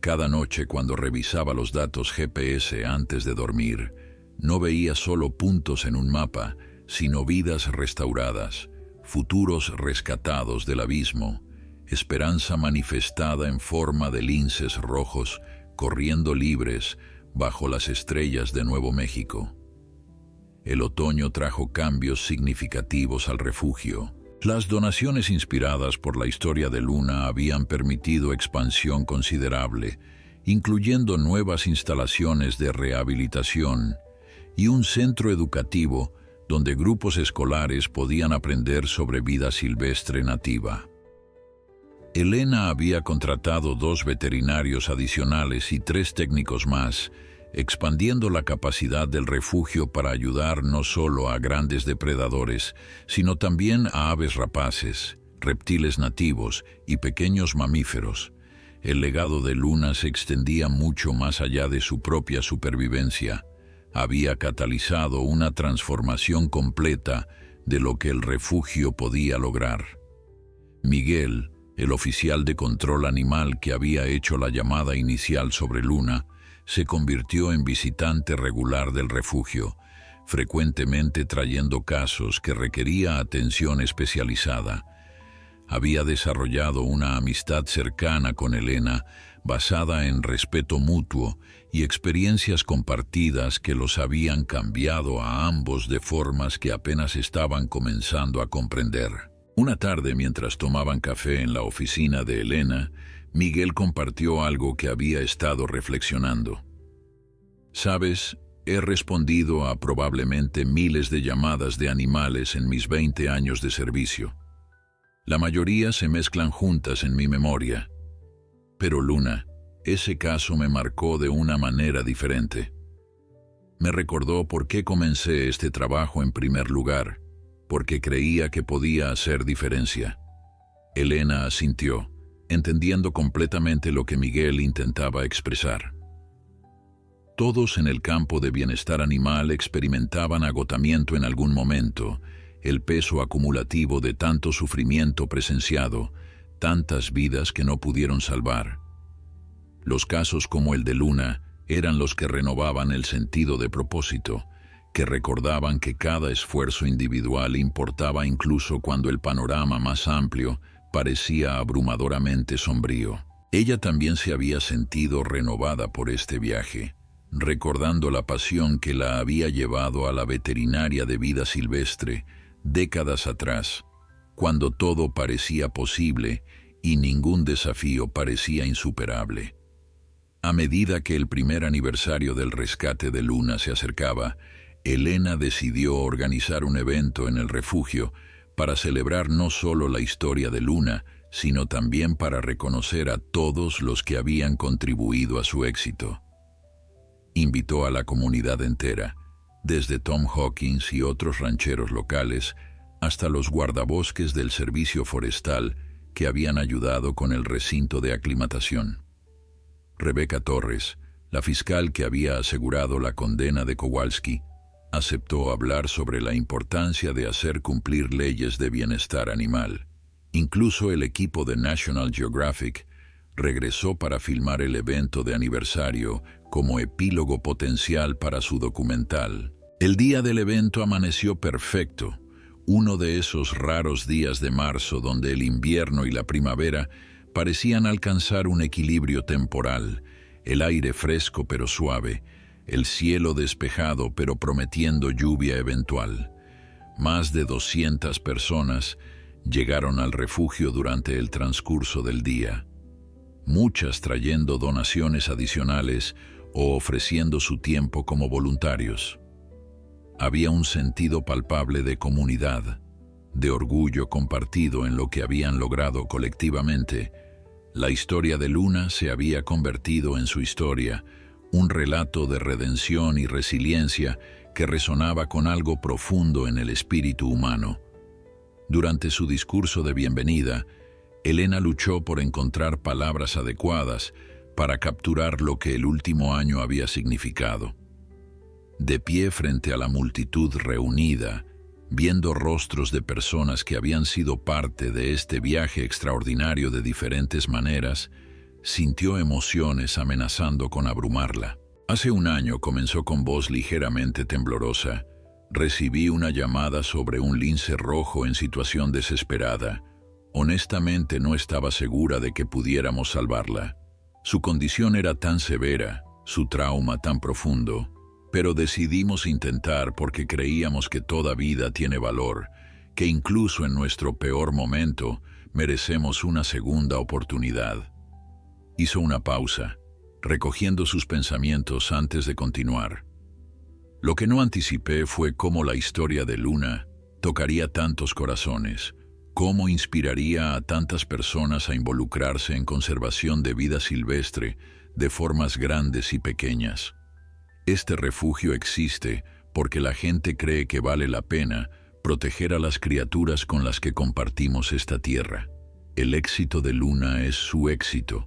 Cada noche cuando revisaba los datos GPS antes de dormir, no veía solo puntos en un mapa, sino vidas restauradas, futuros rescatados del abismo, esperanza manifestada en forma de linces rojos corriendo libres bajo las estrellas de Nuevo México. El otoño trajo cambios significativos al refugio. Las donaciones inspiradas por la historia de Luna habían permitido expansión considerable, incluyendo nuevas instalaciones de rehabilitación y un centro educativo donde grupos escolares podían aprender sobre vida silvestre nativa. Elena había contratado 2 veterinarios adicionales y 3 técnicos más, expandiendo la capacidad del refugio para ayudar no solo a grandes depredadores, sino también a aves rapaces, reptiles nativos y pequeños mamíferos. El legado de Luna se extendía mucho más allá de su propia supervivencia. Había catalizado una transformación completa de lo que el refugio podía lograr. Miguel, el oficial de control animal que había hecho la llamada inicial sobre Luna, se convirtió en visitante regular del refugio, frecuentemente trayendo casos que requería atención especializada. Había desarrollado una amistad cercana con Elena, basada en respeto mutuo y experiencias compartidas que los habían cambiado a ambos de formas que apenas estaban comenzando a comprender. Una tarde, mientras tomaban café en la oficina de Elena, Miguel compartió algo que había estado reflexionando. «Sabes, he respondido a probablemente miles de llamadas de animales en mis 20 años de servicio. La mayoría se mezclan juntas en mi memoria. Pero Luna, ese caso me marcó de una manera diferente. Me recordó por qué comencé este trabajo en primer lugar, porque creía que podía hacer diferencia». Elena asintió, entendiendo completamente lo que Miguel intentaba expresar. Todos en el campo de bienestar animal experimentaban agotamiento en algún momento, el peso acumulativo de tanto sufrimiento presenciado, tantas vidas que no pudieron salvar. Los casos como el de Luna eran los que renovaban el sentido de propósito, que recordaban que cada esfuerzo individual importaba incluso cuando el panorama más amplio parecía abrumadoramente sombrío. Ella también se había sentido renovada por este viaje, recordando la pasión que la había llevado a la veterinaria de vida silvestre décadas atrás, cuando todo parecía posible y ningún desafío parecía insuperable. A medida que el primer aniversario del rescate de Luna se acercaba, Elena decidió organizar un evento en el refugio para celebrar no solo la historia de Luna, sino también para reconocer a todos los que habían contribuido a su éxito. Invitó a la comunidad entera, desde Tom Hawkins y otros rancheros locales, hasta los guardabosques del servicio forestal que habían ayudado con el recinto de aclimatación. Rebecca Torres, la fiscal que había asegurado la condena de Kowalski, aceptó hablar sobre la importancia de hacer cumplir leyes de bienestar animal. Incluso el equipo de National Geographic regresó para filmar el evento de aniversario como epílogo potencial para su documental. El día del evento amaneció perfecto, uno de esos raros días de marzo donde el invierno y la primavera parecían alcanzar un equilibrio temporal, el aire fresco pero suave, el cielo despejado pero prometiendo lluvia eventual. Más de 200 personas llegaron al refugio durante el transcurso del día, muchas trayendo donaciones adicionales o ofreciendo su tiempo como voluntarios. Había un sentido palpable de comunidad, de orgullo compartido en lo que habían logrado colectivamente. La historia de Luna se había convertido en su historia, un relato de redención y resiliencia que resonaba con algo profundo en el espíritu humano. Durante su discurso de bienvenida, Elena luchó por encontrar palabras adecuadas para capturar lo que el último año había significado. De pie frente a la multitud reunida, viendo rostros de personas que habían sido parte de este viaje extraordinario de diferentes maneras, sintió emociones amenazando con abrumarla. Hace un año, comenzó con voz ligeramente temblorosa, recibí una llamada sobre un lince rojo en situación desesperada. Honestamente no estaba segura de que pudiéramos salvarla. Su condición era tan severa, su trauma tan profundo, pero decidimos intentar porque creíamos que toda vida tiene valor, que incluso en nuestro peor momento merecemos una segunda oportunidad. Hizo una pausa, recogiendo sus pensamientos antes de continuar. Lo que no anticipé fue cómo la historia de Luna tocaría tantos corazones, cómo inspiraría a tantas personas a involucrarse en conservación de vida silvestre de formas grandes y pequeñas. Este refugio existe porque la gente cree que vale la pena proteger a las criaturas con las que compartimos esta tierra. El éxito de Luna es su éxito,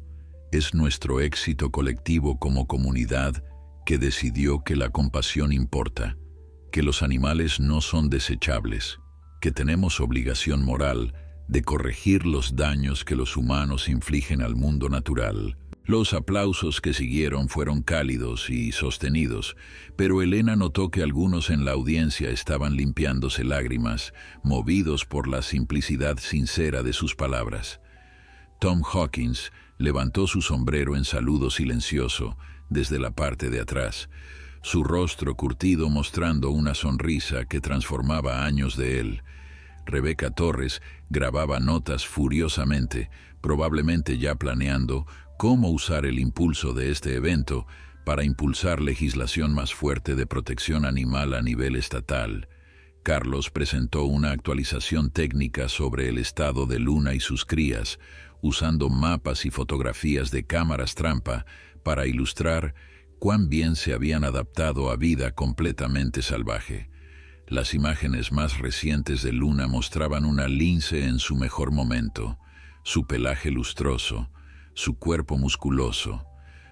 es nuestro éxito colectivo como comunidad que decidió que la compasión importa, que los animales no son desechables, que tenemos obligación moral de corregir los daños que los humanos infligen al mundo natural. Los aplausos que siguieron fueron cálidos y sostenidos, pero Elena notó que algunos en la audiencia estaban limpiándose lágrimas, movidos por la simplicidad sincera de sus palabras. Tom Hawkins levantó su sombrero en saludo silencioso desde la parte de atrás, su rostro curtido mostrando una sonrisa que transformaba años de él. Rebecca Torres grababa notas furiosamente, probablemente ya planeando cómo usar el impulso de este evento para impulsar legislación más fuerte de protección animal a nivel estatal. Carlos presentó una actualización técnica sobre el estado de Luna y sus crías, usando mapas y fotografías de cámaras trampa para ilustrar cuán bien se habían adaptado a vida completamente salvaje. Las imágenes más recientes de Luna mostraban una lince en su mejor momento, su pelaje lustroso, su cuerpo musculoso,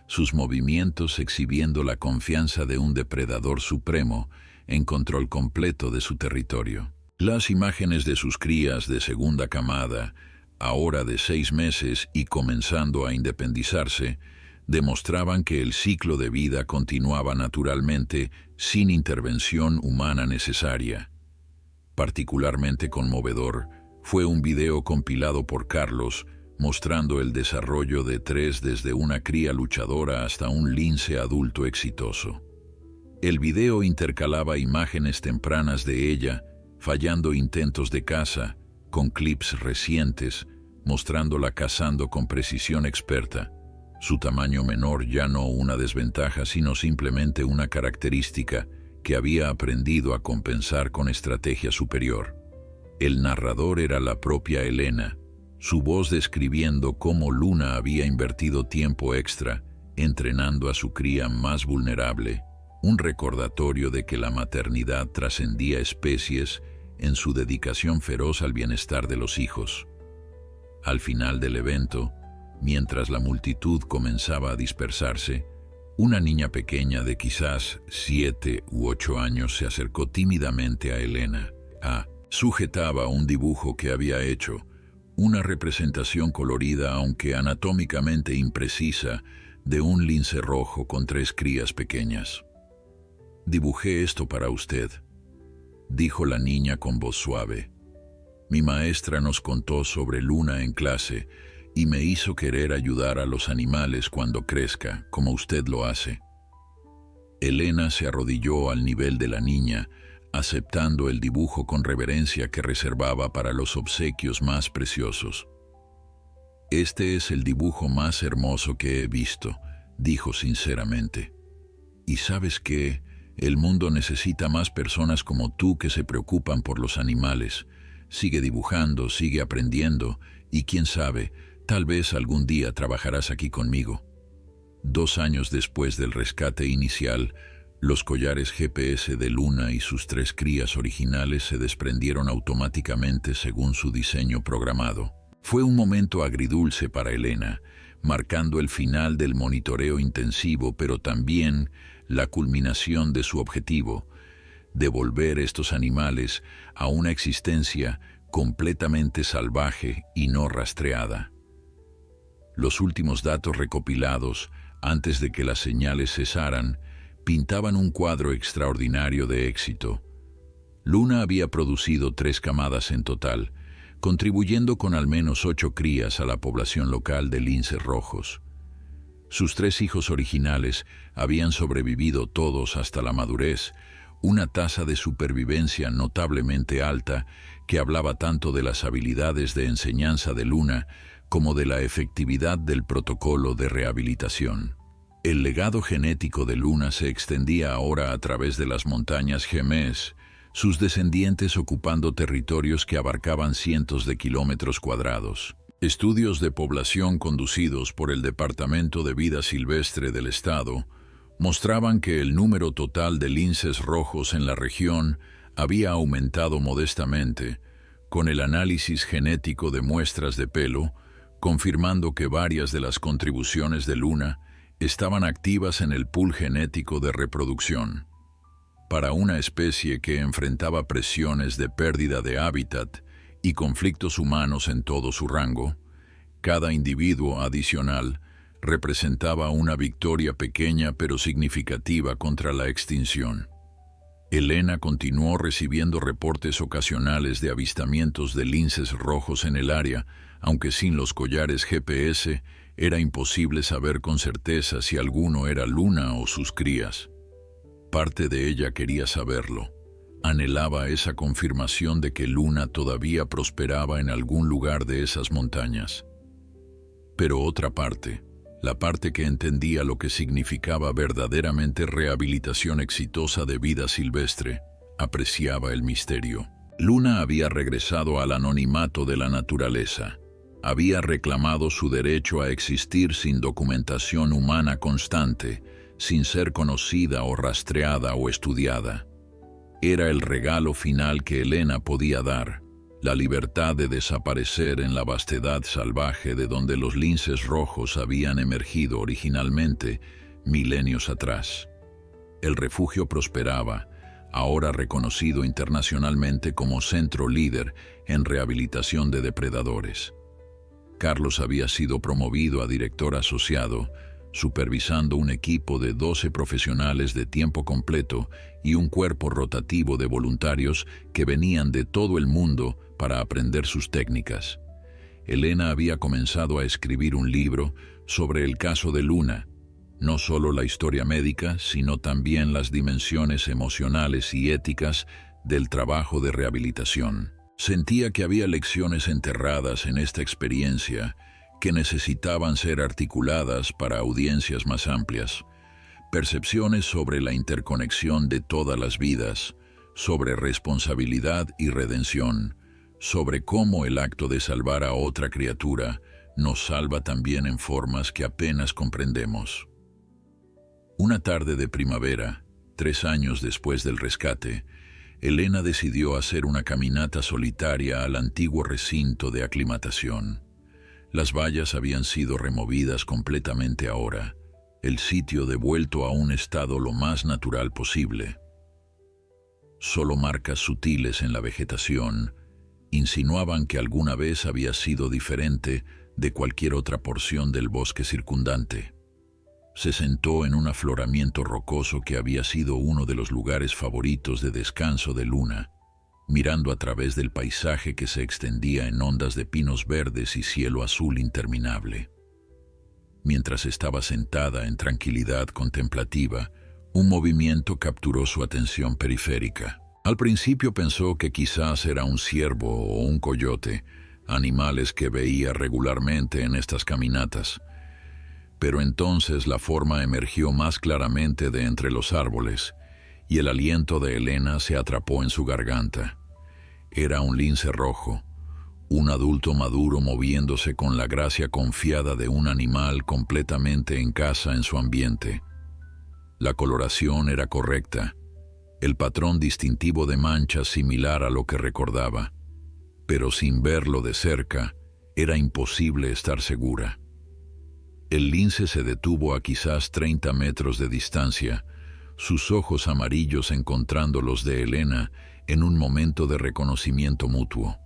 sus movimientos exhibiendo la confianza de un depredador supremo en control completo de su territorio. Las imágenes de sus crías de segunda camada, ahora de 6 meses y comenzando a independizarse, demostraban que el ciclo de vida continuaba naturalmente sin intervención humana necesaria. Particularmente conmovedor fue un video compilado por Carlos mostrando el desarrollo de 3 desde una cría luchadora hasta un lince adulto exitoso. El video intercalaba imágenes tempranas de ella, fallando intentos de caza, con clips recientes, mostrándola cazando con precisión experta. Su tamaño menor ya no una desventaja, sino simplemente una característica que había aprendido a compensar con estrategia superior. El narrador era la propia Elena, su voz describiendo cómo Luna había invertido tiempo extra entrenando a su cría más vulnerable, un recordatorio de que la maternidad trascendía especies en su dedicación feroz al bienestar de los hijos. Al final del evento, mientras la multitud comenzaba a dispersarse, una niña pequeña de quizás 7 u 8 años se acercó tímidamente a Elena. Sujetaba un dibujo que había hecho, una representación colorida aunque anatómicamente imprecisa de un lince rojo con 3 crías pequeñas. «Dibujé esto para usted», dijo la niña con voz suave. «Mi maestra nos contó sobre Luna en clase y me hizo querer ayudar a los animales cuando crezca, como usted lo hace». Elena se arrodilló al nivel de la niña, aceptando el dibujo con reverencia que reservaba para los obsequios más preciosos. «Este es el dibujo más hermoso que he visto», dijo sinceramente. «Y ¿sabes qué? El mundo necesita más personas como tú que se preocupan por los animales. Sigue dibujando, sigue aprendiendo, y quién sabe, tal vez algún día trabajarás aquí conmigo». 2 años después del rescate inicial, los collares GPS de Luna y sus 3 crías originales se desprendieron automáticamente según su diseño programado. Fue un momento agridulce para Elena, marcando el final del monitoreo intensivo, pero también la culminación de su objetivo, devolver estos animales a una existencia completamente salvaje y no rastreada. Los últimos datos recopilados, antes de que las señales cesaran, pintaban un cuadro extraordinario de éxito. Luna había producido 3 camadas en total, contribuyendo con al menos 8 crías a la población local de linces rojos. Sus 3 hijos originales habían sobrevivido todos hasta la madurez, una tasa de supervivencia notablemente alta que hablaba tanto de las habilidades de enseñanza de Luna como de la efectividad del protocolo de rehabilitación. El legado genético de Luna se extendía ahora a través de las montañas Gemees, sus descendientes ocupando territorios que abarcaban cientos de kilómetros cuadrados. Estudios de población conducidos por el Departamento de Vida Silvestre del Estado mostraban que el número total de linces rojos en la región había aumentado modestamente, con el análisis genético de muestras de pelo, confirmando que varias de las contribuciones de Luna estaban activas en el pool genético de reproducción. Para una especie que enfrentaba presiones de pérdida de hábitat y conflictos humanos en todo su rango, cada individuo adicional representaba una victoria pequeña pero significativa contra la extinción. Elena continuó recibiendo reportes ocasionales de avistamientos de linces rojos en el área, aunque sin los collares GPS era imposible saber con certeza si alguno era Luna o sus crías. Parte de ella quería saberlo. Anhelaba esa confirmación de que Luna todavía prosperaba en algún lugar de esas montañas. Pero otra parte, la parte que entendía lo que significaba verdaderamente rehabilitación exitosa de vida silvestre, apreciaba el misterio. Luna había regresado al anonimato de la naturaleza. Había reclamado su derecho a existir sin documentación humana constante, sin ser conocida o rastreada o estudiada. Era el regalo final que Elena podía dar, la libertad de desaparecer en la vastedad salvaje de donde los linces rojos habían emergido originalmente milenios atrás. El refugio prosperaba, ahora reconocido internacionalmente como centro líder en rehabilitación de depredadores. Carlos había sido promovido a director asociado, supervisando un equipo de 12 profesionales de tiempo completo y un cuerpo rotativo de voluntarios que venían de todo el mundo para aprender sus técnicas. Elena había comenzado a escribir un libro sobre el caso de Luna, no solo la historia médica, sino también las dimensiones emocionales y éticas del trabajo de rehabilitación. Sentía que había lecciones enterradas en esta experiencia que necesitaban ser articuladas para audiencias más amplias. Percepciones sobre la interconexión de todas las vidas, sobre responsabilidad y redención, sobre cómo el acto de salvar a otra criatura nos salva también en formas que apenas comprendemos. Una tarde de primavera, 3 años después del rescate, Elena decidió hacer una caminata solitaria al antiguo recinto de aclimatación. Las vallas habían sido removidas completamente ahora, el sitio devuelto a un estado lo más natural posible. Solo marcas sutiles en la vegetación insinuaban que alguna vez había sido diferente de cualquier otra porción del bosque circundante. Se sentó en un afloramiento rocoso que había sido uno de los lugares favoritos de descanso de Luna, mirando a través del paisaje que se extendía en ondas de pinos verdes y cielo azul interminable. Mientras estaba sentada en tranquilidad contemplativa, un movimiento capturó su atención periférica. Al principio pensó que quizás era un ciervo o un coyote, animales que veía regularmente en estas caminatas. Pero entonces la forma emergió más claramente de entre los árboles, y el aliento de Elena se atrapó en su garganta. Era un lince rojo, un adulto maduro moviéndose con la gracia confiada de un animal completamente en casa en su ambiente. La coloración era correcta, el patrón distintivo de manchas similar a lo que recordaba, pero sin verlo de cerca, era imposible estar segura. El lince se detuvo a quizás 30 metros de distancia, sus ojos amarillos encontrando los de Elena en un momento de reconocimiento mutuo.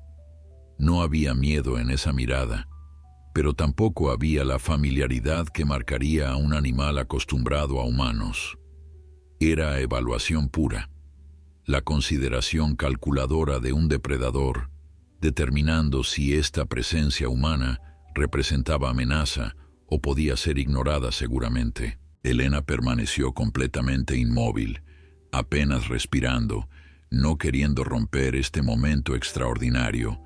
No había miedo en esa mirada, pero tampoco había la familiaridad que marcaría a un animal acostumbrado a humanos. Era evaluación pura, la consideración calculadora de un depredador, determinando si esta presencia humana representaba amenaza o podía ser ignorada seguramente. Elena permaneció completamente inmóvil, apenas respirando, no queriendo romper este momento extraordinario.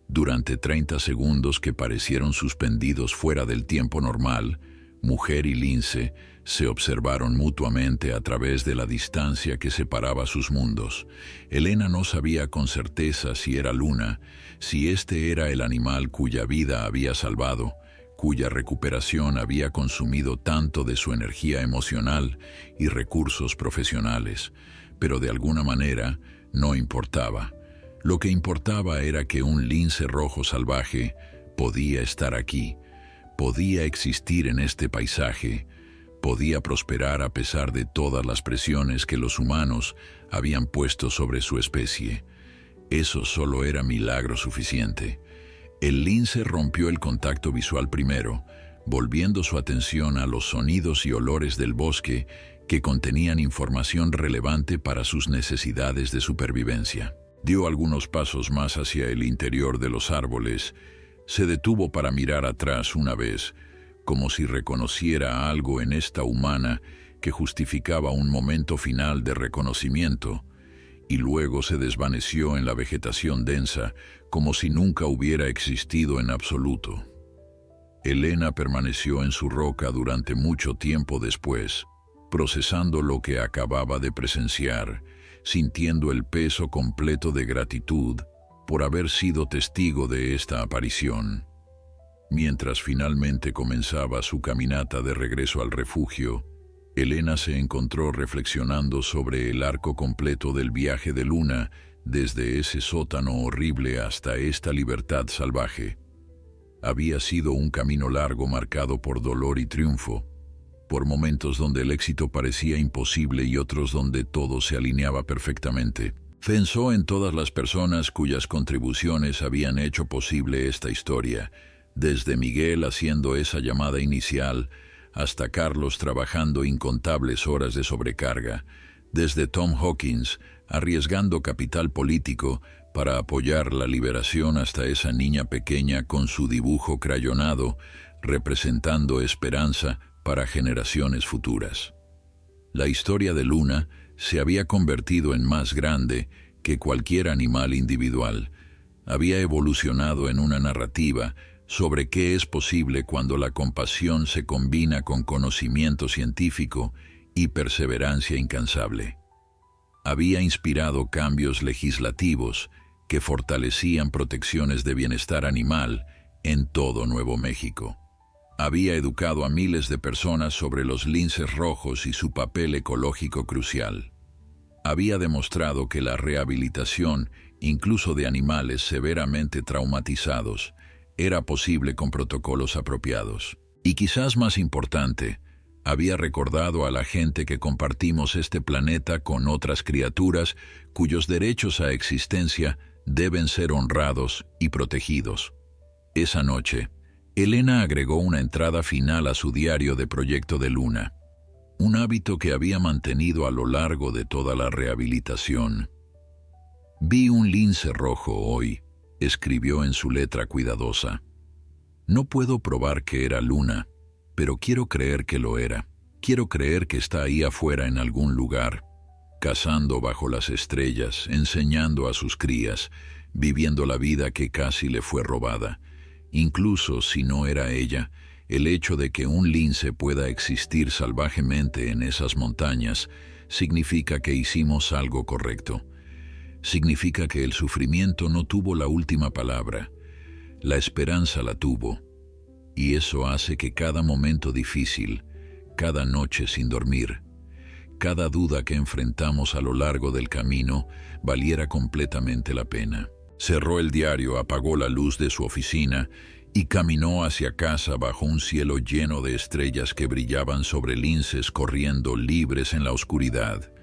Durante 30 segundos que parecieron suspendidos fuera del tiempo normal, mujer y lince se observaron mutuamente a través de la distancia que separaba sus mundos. Elena no sabía con certeza si era Luna, si este era el animal cuya vida había salvado, cuya recuperación había consumido tanto de su energía emocional y recursos profesionales, pero de alguna manera no importaba. Lo que importaba era que un lince rojo salvaje podía estar aquí, podía existir en este paisaje, podía prosperar a pesar de todas las presiones que los humanos habían puesto sobre su especie. Eso solo era milagro suficiente. El lince rompió el contacto visual primero, volviendo su atención a los sonidos y olores del bosque que contenían información relevante para sus necesidades de supervivencia. Dio algunos pasos más hacia el interior de los árboles, se detuvo para mirar atrás una vez, como si reconociera algo en esta humana que justificaba un momento final de reconocimiento, y luego se desvaneció en la vegetación densa, como si nunca hubiera existido en absoluto. Elena permaneció en su roca durante mucho tiempo después, procesando lo que acababa de presenciar, sintiendo el peso completo de gratitud por haber sido testigo de esta aparición. Mientras finalmente comenzaba su caminata de regreso al refugio, Elena se encontró reflexionando sobre el arco completo del viaje de Luna, desde ese sótano horrible hasta esta libertad salvaje. Había sido un camino largo marcado por dolor y triunfo, por momentos donde el éxito parecía imposible y otros donde todo se alineaba perfectamente. Pensó en todas las personas cuyas contribuciones habían hecho posible esta historia, desde Miguel haciendo esa llamada inicial, hasta Carlos trabajando incontables horas de sobrecarga, desde Tom Hawkins arriesgando capital político para apoyar la liberación hasta esa niña pequeña con su dibujo crayonado, representando esperanza para generaciones futuras. La historia de Luna se había convertido en más grande que cualquier animal individual. Había evolucionado en una narrativa sobre qué es posible cuando la compasión se combina con conocimiento científico y perseverancia incansable. Había inspirado cambios legislativos que fortalecían protecciones de bienestar animal en todo Nuevo México. Había educado a miles de personas sobre los linces rojos y su papel ecológico crucial. Había demostrado que la rehabilitación, incluso de animales severamente traumatizados, era posible con protocolos apropiados. Y quizás más importante, había recordado a la gente que compartimos este planeta con otras criaturas cuyos derechos a existencia deben ser honrados y protegidos. Esa noche, Elena agregó una entrada final a su diario de Proyecto de Luna, un hábito que había mantenido a lo largo de toda la rehabilitación. «Vi un lince rojo hoy», escribió en su letra cuidadosa. «No puedo probar que era Luna, pero quiero creer que lo era. Quiero creer que está ahí afuera en algún lugar, cazando bajo las estrellas, enseñando a sus crías, viviendo la vida que casi le fue robada. Incluso si no era ella, el hecho de que un lince pueda existir salvajemente en esas montañas significa que hicimos algo correcto. Significa que el sufrimiento no tuvo la última palabra, la esperanza la tuvo. Y eso hace que cada momento difícil, cada noche sin dormir, cada duda que enfrentamos a lo largo del camino valiera completamente la pena». Cerró el diario, apagó la luz de su oficina y caminó hacia casa bajo un cielo lleno de estrellas que brillaban sobre linces corriendo libres en la oscuridad.